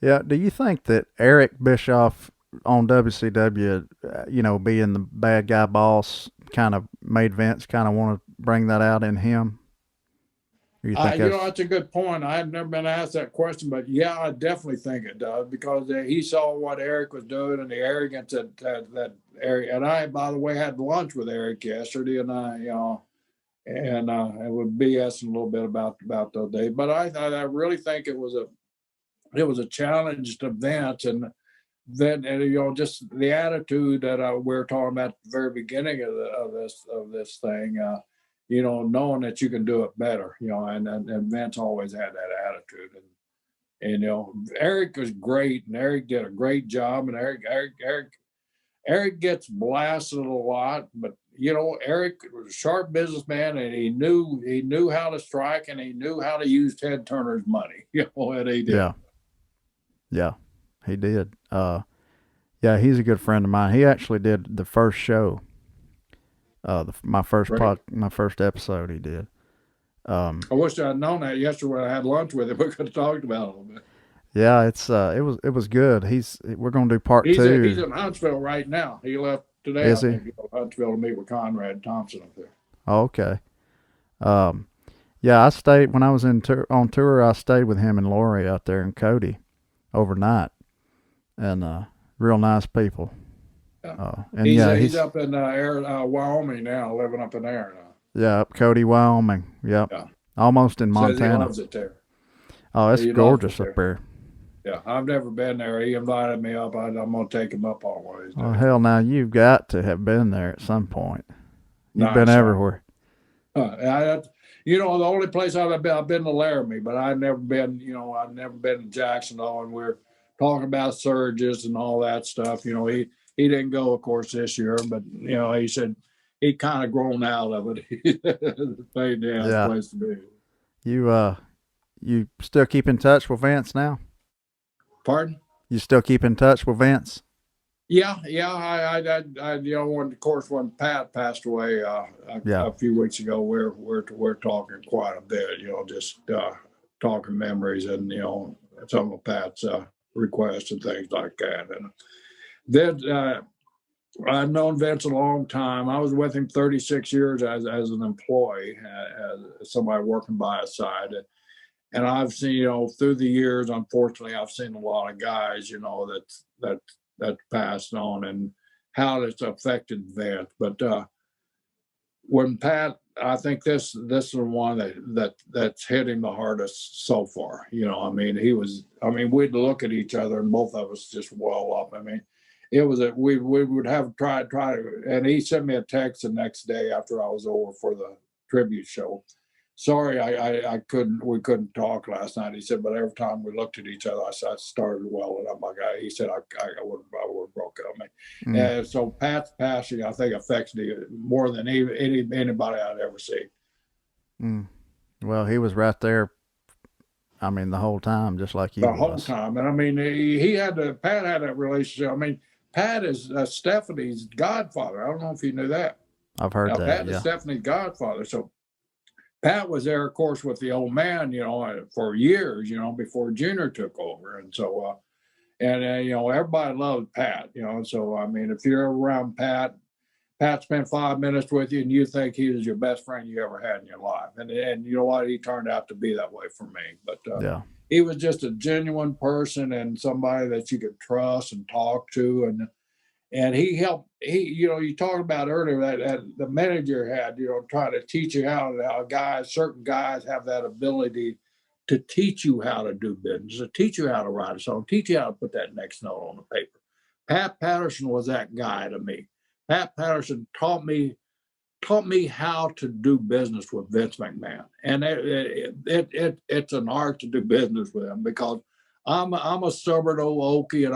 Yeah. Do you think that Eric Bischoff on WCW, being the bad guy boss, kind of made Vince kind of want to bring that out in him? That's a good point. I had never been asked that question, but yeah, I definitely think it does because he saw what Eric was doing and the arrogance that Eric. And I, by the way, had lunch with Eric yesterday, and it would BS a little bit about those days. But I really think it was a challenge to Vince, and then just the attitude that we were talking about at the very beginning of this thing. Knowing that you can do it better, and Vince always had that attitude. And Eric was great, and Eric did a great job, and Eric gets blasted a lot, but Eric was a sharp businessman, and he knew how to strike, and he knew how to use Ted Turner's money. And he did. Yeah, he did. He's a good friend of mine. He actually did the first show. My first episode he did. I wish I'd known that yesterday when I had lunch with him. We could have talked about it a little bit. Yeah, it was good. We're gonna do part 2. He's in Huntsville right now. He left today. Is he? I think, to go to Huntsville to meet with Conrad Thompson up there. Oh, okay. I stayed when I was on tour. I stayed with him and Lori out there in Cody overnight, and real nice people. And he's up in Wyoming now, living up in there now. Yeah, up Cody, Wyoming. Yep. Yeah. Almost in Montana. Says he loves it there. Oh, it's gorgeous up there. Yeah, I've never been there. He invited me up. I'm going to take him up on one of these days. Oh, hell, now you've got to have been there at some point. You've been everywhere. The only place I've been to Laramie, but I've never been to Jacksonville, and we're talking about surges and all that stuff. He didn't go, of course, this year, but he said he kind of grown out of it. The pain in the ass place to be. You still keep in touch with Vince now? Pardon? You still keep in touch with Vince? Yeah. Of course, when Pat passed away a few weeks ago, we're talking quite a bit. Just talking memories and some of Pat's requests and things like that. And then I've known Vince a long time. I was with him 36 years as an employee, as somebody working by his side. And I've seen, through the years, unfortunately, I've seen a lot of guys, that passed on and how it's affected Vince. But when Pat, I think this is the one that's hit him the hardest so far. We'd look at each other and both of us just well up. It was we would have tried and he sent me a text the next day after I was over for the tribute show. Sorry, we couldn't talk last night. He said, but every time we looked at each other, I started welling up. He said, I would have broke up. And so Pat's passing, I think, affects me more than anybody I'd ever seen. Well, he was right there. The whole time, just like you. The whole time. And Pat had that relationship. Pat is Stephanie's godfather. I don't know if you knew that. I've heard that. Pat is Stephanie's godfather. So Pat was there, of course, with the old man, for years, before Junior took over. And so, everybody loved Pat, So, if you're ever around Pat spent 5 minutes with you and you think he was your best friend you ever had in your life. And you know what? He turned out to be that way for me. But he was just a genuine person and somebody that you could trust and talk to. And he helped. You talked about earlier that the manager had, trying to teach you how certain guys have that ability to teach you how to do business, to teach you how to write a song, teach you how to put that next note on the paper. Pat Patterson was that guy to me. Pat Patterson taught me how to do business with Vince McMahon, and it's an art to do business with him because I'm a stubborn old Okie, and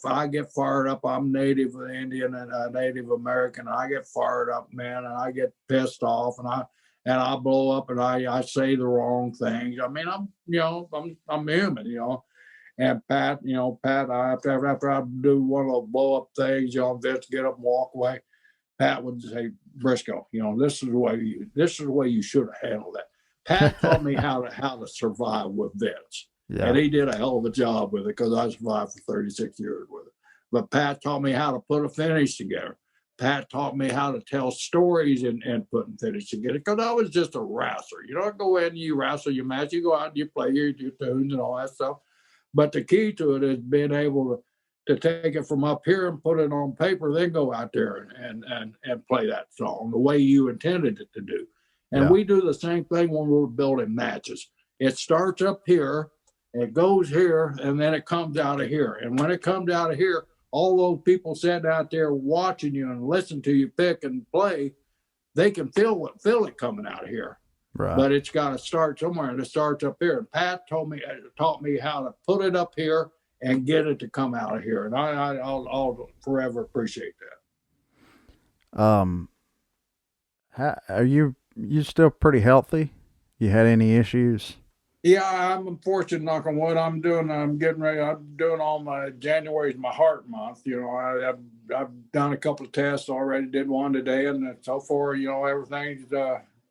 I get fired up. I'm Native Indian and Native American. I get fired up, man, and I get pissed off, and I blow up, and I say the wrong things. I'm human, And Pat, after I do one of those blow up things, Vince get up and walk away. Pat would say, Brisco, this is the way you should have handled that. Pat taught me how to survive with Vince. Yeah. And he did a hell of a job with it because I survived for 36 years with it. But Pat taught me how to put a finish together. Pat taught me how to tell stories and putting finish together because I was just a wrestler. You don't go in and you wrestle your match. You go out and you play your tunes and all that stuff. But the key to it is being able to take it from up here and put it on paper, then go out there and play that song the way you intended it to do. And we do the same thing when we're building matches. It starts up here, it goes here, and then it comes out of here. And when it comes out of here, all those people sitting out there watching you and listen to you pick and play, they can feel it coming out of here. Right. But it's got to start somewhere, and it starts up here. And Pat taught me how to put it up here and get it to come out of here. And I'll forever appreciate that. How are you still pretty healthy? You had any issues? Yeah, I'm fortunate, knock on wood. I'm doing all my January's my heart month. I've done a couple of tests already, did one today, and so far, everything's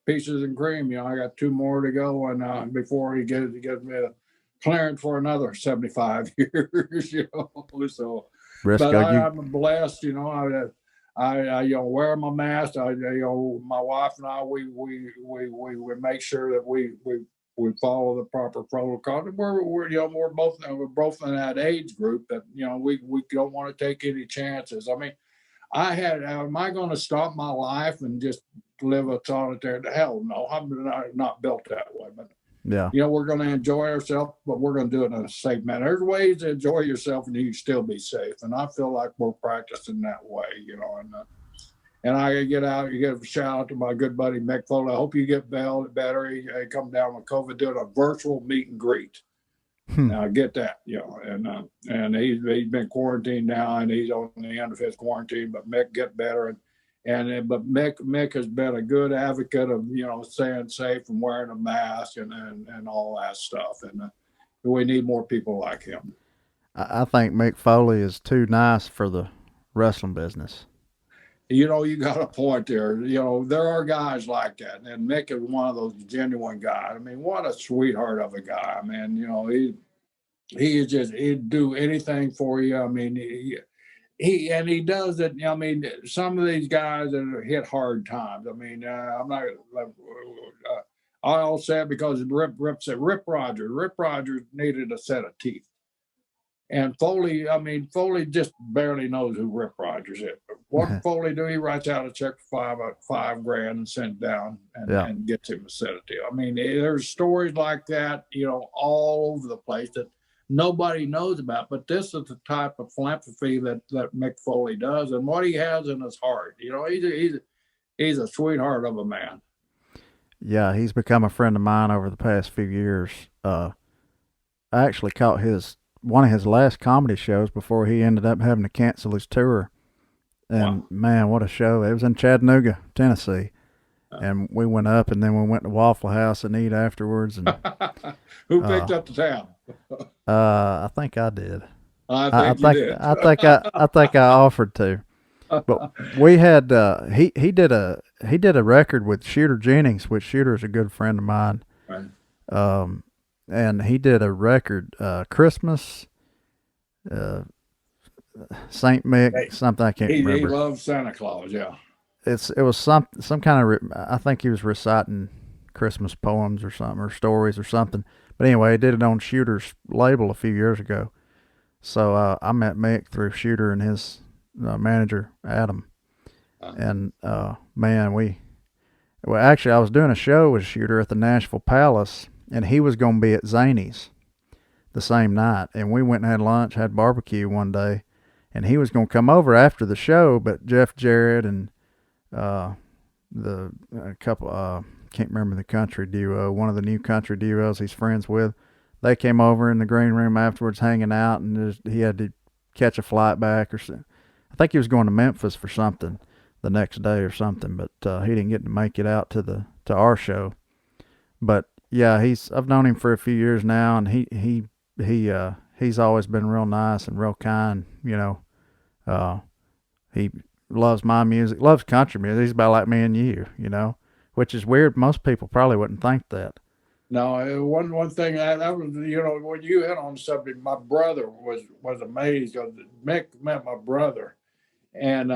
pieces and cream. I got 2 more to go, and before he gives me a clearance for another 75 years. So, Brisco, but I'm blessed. I wear my mask. My wife and I, we make sure that we follow the proper protocol. We're both in that age group that we don't want to take any chances. Am I going to stop my life and just live a solitary? Hell no, I'm not built that way. But we're going to enjoy ourselves, but we're going to do it in a safe manner. There's ways to enjoy yourself and you can still be safe, and I feel like we're practicing that way. And I get out, you give a shout out to my good buddy Mick Foley. I hope you get better. He come down with COVID, doing a virtual meet and greet. Now I get that, and he's been quarantined now, and he's on the end of his quarantine. But Mick, get better, But Mick has been a good advocate of staying safe and wearing a mask and all that stuff. And we need more people like him. I think Mick Foley is too nice for the wrestling business. You got a point there. There are guys like that, and Mick is one of those genuine guys. I mean, what a sweetheart of a guy. I mean, he'd do anything for you. I mean, he does it. I mean, some of these guys that hit hard times. I mean, I'm not. I'll say it because Rip said Rip Rogers. Rip Rogers needed a set of teeth. And Foley just barely knows who Rip Rogers is. What did Foley do? He writes out a check for $5,000 and sends down and gets him a set of teeth. I mean, there's stories like that, all over the place that nobody knows about. But this is the type of philanthropy that Mick Foley does, and what he has in his heart. He's a sweetheart of a man. Yeah, he's become a friend of mine over the past few years. I actually caught one of his last comedy shows before he ended up having to cancel his tour. And man, what a show. It was in Chattanooga, Tennessee. And we went up, and then we went to Waffle House and eat afterwards. And who picked up the tab? I think I did. I think I offered to. But we had he did a record with Shooter Jennings, which Shooter is a good friend of mine. Right. And he did a record, Christmas, Saint Mick, something I can't remember. He loves Santa Claus, yeah. It was some kind of, I think he was reciting Christmas poems or something, or stories or something. But anyway, he did it on Shooter's label a few years ago. So I met Mick through Shooter and his manager, Adam. And man, actually, I was doing a show with Shooter at the Nashville Palace, and he was going to be at Zany's the same night. And we went and had lunch, had barbecue one day, and he was going to come over after the show, but Jeff Jarrett and a couple, can't remember the country duo, one of the new country duos he's friends with, they came over in the green room afterwards hanging out, and he had to catch a flight back or something. I think he was going to Memphis for something the next day or something, but he didn't get to make it out to our show. But yeah, I've known him for a few years now, and he's always been real nice and real kind. He loves my music, loves country music. He's about like me and you, which is weird. Most people probably wouldn't think that. No, one thing that was, when you hit on the subject, my brother was amazed because Mick met my brother, and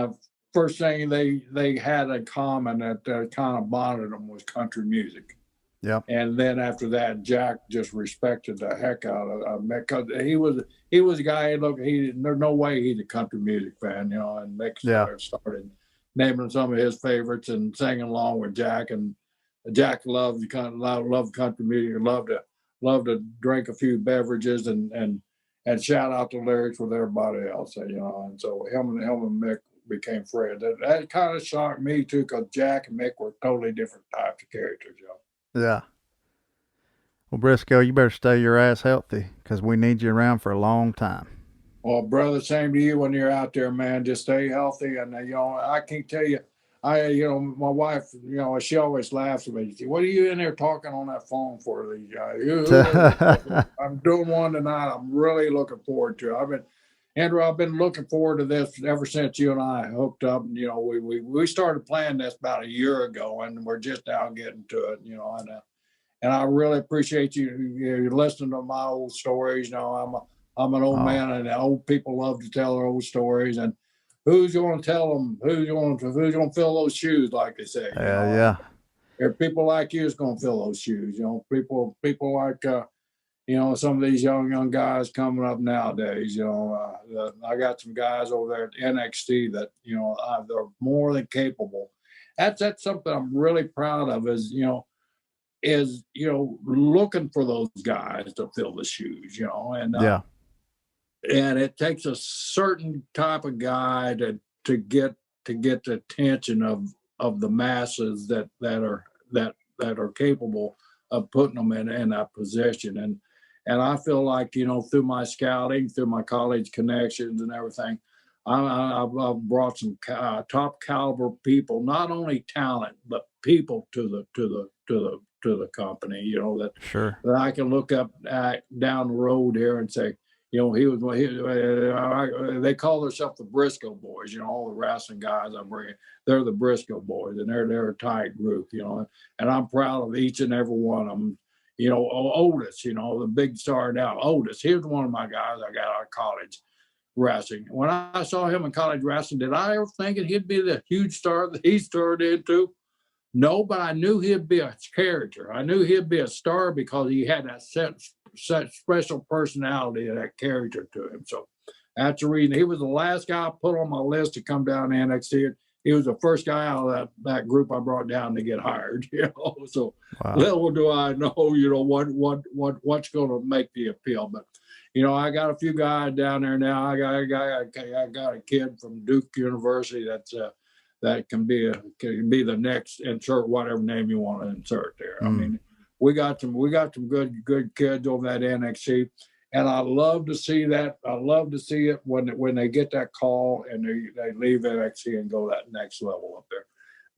first thing they had in common that kind of bonded them was country music. Yeah. And then after that, Jack just respected the heck out of Mick, because he was a guy. There's no way he's a country music fan, And Mick started naming some of his favorites and singing along with Jack. And Jack loved country music, and loved to drink a few beverages and shout out the lyrics with everybody else, And so him and Mick became friends. That kind of shocked me too, because Jack and Mick were totally different types of characters, Yeah. Well, Brisco, you better stay your ass healthy, because we need you around for a long time. Well, brother, same to you when you're out there, man. Just stay healthy. And, I can't tell you, my wife, she always laughs at me. She, what are you in there talking on that phone for? These guys? I'm doing one tonight. I'm really looking forward to it. Andrew, I've been looking forward to this ever since you and I hooked up. And, we started planning this about a year ago, and we're just now getting to it, and I really appreciate you listening to my old stories. I'm an old man, and old people love to tell their old stories. And who's going to tell them? Who's going to fill those shoes, like they say? Yeah. There are people like you who's going to fill those shoes. People like some of these young guys coming up nowadays. I got some guys over there at NXT that they're more than capable. That's something I'm really proud of. Is looking for those guys to fill the shoes. And it takes a certain type of guy to get the attention of the masses that are capable of putting them in that position. And I feel like, through my scouting, through my college connections and everything, I've brought some top caliber people, not only talent but people to the company. You know that I can look up down the road here and say, you know, they call themselves the Brisco boys. You know, all the wrestling guys I bring, they're the Brisco boys, and they're a tight group. You know, and I'm proud of each and every one of them. You know, Otis, you know, the big star now, Otis. Here's one of my guys I got out of college wrestling. When I saw him in college wrestling, did I ever think he'd be the huge star that he's turned into? No, but I knew he'd be a character. I knew he'd be a star because he had that such special personality and that character to him. So that's the reason he was the last guy I put on my list to come down to NXT. He was the first guy out of that group I brought down to get hired. You know, so little do I know, you know, what's going to make the appeal. But you know, I got a few guys down there now. I got a kid from Duke University that can be the next, insert whatever name you want to insert there. I mean, we got some good kids over at NXT, and I love to see that. I love to see it when they get that call and they leave NXT and go that next level up there.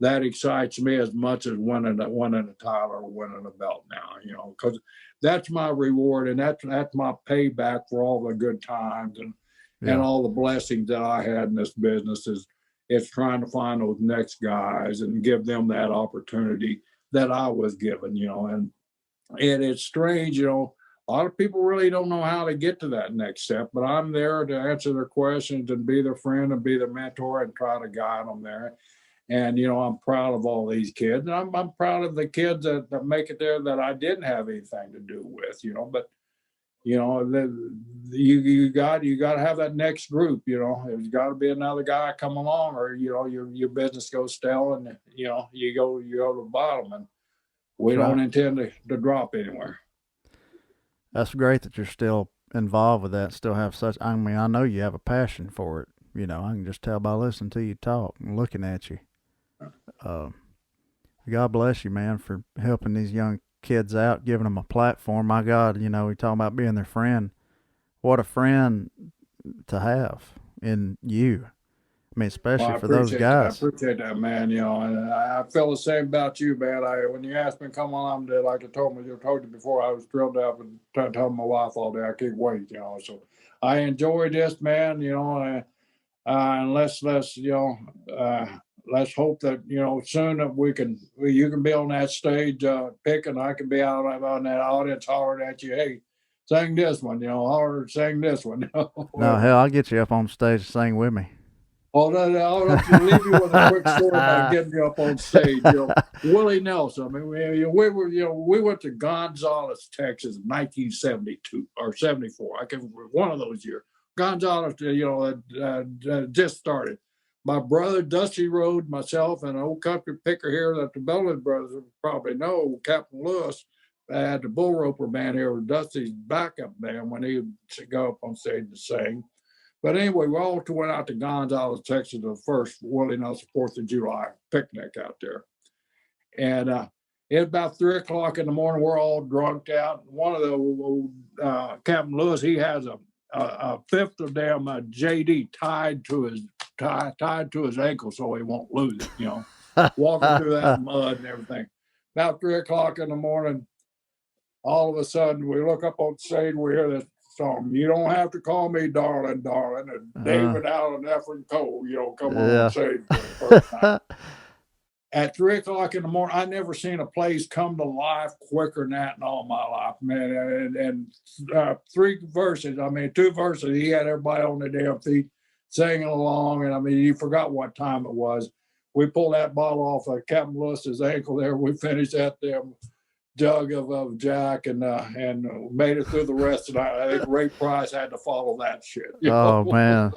That excites me as much as winning a title or winning a belt now, you know, because that's my reward and that's my payback for all the good times and all the blessings that I had in this business. It's trying to find those next guys and give them that opportunity that I was given, you know, and it's strange, you know, a lot of people really don't know how to get to that next step, but I'm there to answer their questions and be their friend and be their mentor and try to guide them there. And, you know, I'm proud of all these kids. And I'm proud of the kids that make it there that I didn't have anything to do with, you know. But, you know, you got to have that next group, you know. There's got to be another guy come along or, you know, your business goes stale and, you know, you go to the bottom. And we don't intend to drop anywhere. That's great that you're still involved with that, still have such, I mean, I know you have a passion for it. You know, I can just tell by listening to you talk and looking at you. God bless you, man, for helping these young kids out, giving them a platform. My God, you know, we talking about being their friend. What a friend to have in you. I mean, especially for those guys. I appreciate that, man. You know, and I feel the same about you, man. When you asked me to come on, like I told you before, I was thrilled up and telling my wife all day, I can't wait, you know. So I enjoyed this, man, you know, and let's you know, let's hope that, you know, soon that you can be on that stage, Pickin, I can be out on that audience hollering at you, hey, sing this one, you know, sing this one. No, hell, I'll get you up on stage to sing with me. Oh, no, I'll leave you with a quick story about getting you up on stage. You know, Willie Nelson. I mean, we went to Gonzales, Texas, in 1972 or 74. I can't remember, one of those years. Gonzales, you know, just started. My brother Dusty Rhodes, myself, and an old country picker here that the Bellman brothers probably know, Captain Lewis, had the bull roper band here with Dusty's backup band when he would go up on stage to sing. But anyway, we all went out to Gonzales, Texas, the first Willie Nelson 4th of July picnic out there. And it's about 3 o'clock in the morning. We're all drunked out. One of the Captain Lewis, he has a fifth of damn JD tied to his ankle so he won't lose it, you know, walking through that mud and everything. About 3 o'clock in the morning, all of a sudden we look up on stage, we hear this song, you don't have to call me darling, darling, and David Allen, Efren Cole, you know, come on stage for the first time. At 3 o'clock in the morning, I never seen a place come to life quicker than that in all my life, man. And 3 verses, I mean, 2 verses, he had everybody on their damn feet singing along, and I mean, you forgot what time it was. We pulled that bottle off of Captain Lewis's ankle there. We finished that damn jug of Jack and made it through the rest of the night. I think Ray Price had to follow that shit. Oh, man.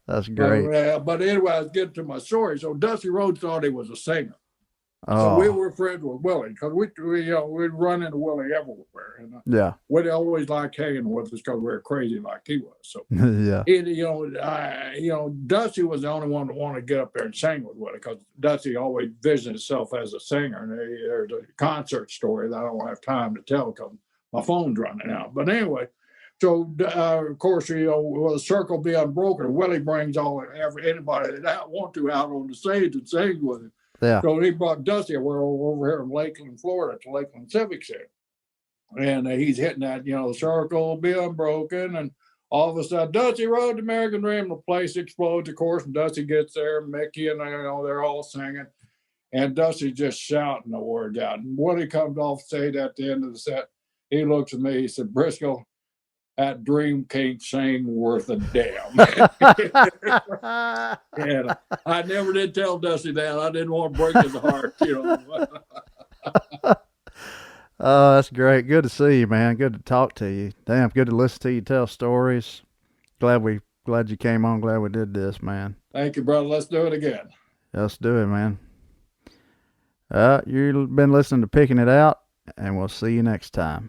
That's great. But anyway, I was getting to my story. So Dusty Rhodes thought he was a singer. So we were friends with Willie because we'd run into Willie everywhere. And, Willie always liked hanging with us because we were crazy like he was. So Dusty was the only one that wanted to get up there and sing with Willie because Dusty always visioned himself as a singer. And there's a concert story that I don't have time to tell because my phone's running out. But anyway, So of course, with the circle being unbroken, Willie brings anybody that want to out on the stage and sing with him. Yeah. So he brought Dusty. We're over here in Lakeland, Florida, to Lakeland Civic Center, and he's hitting that, the circle be unbroken, and all of a sudden, Dusty rode the American Dream. The place explodes, of course, and Dusty gets there. Mickey and they're all singing, and Dusty just shouting the words out. And when he comes off stage at the end of the set, he looks at me. He said, "Brisco, that dream can't sing worth a damn." And I never did tell Dusty that. I didn't want to break his heart, Oh, that's great. Good to see you, man. Good to talk to you. Damn, good to listen to you tell stories. Glad you came on. Glad we did this, man. Thank you, brother. Let's do it again. Let's do it, man. You've been listening to Picking It Out, and we'll see you next time.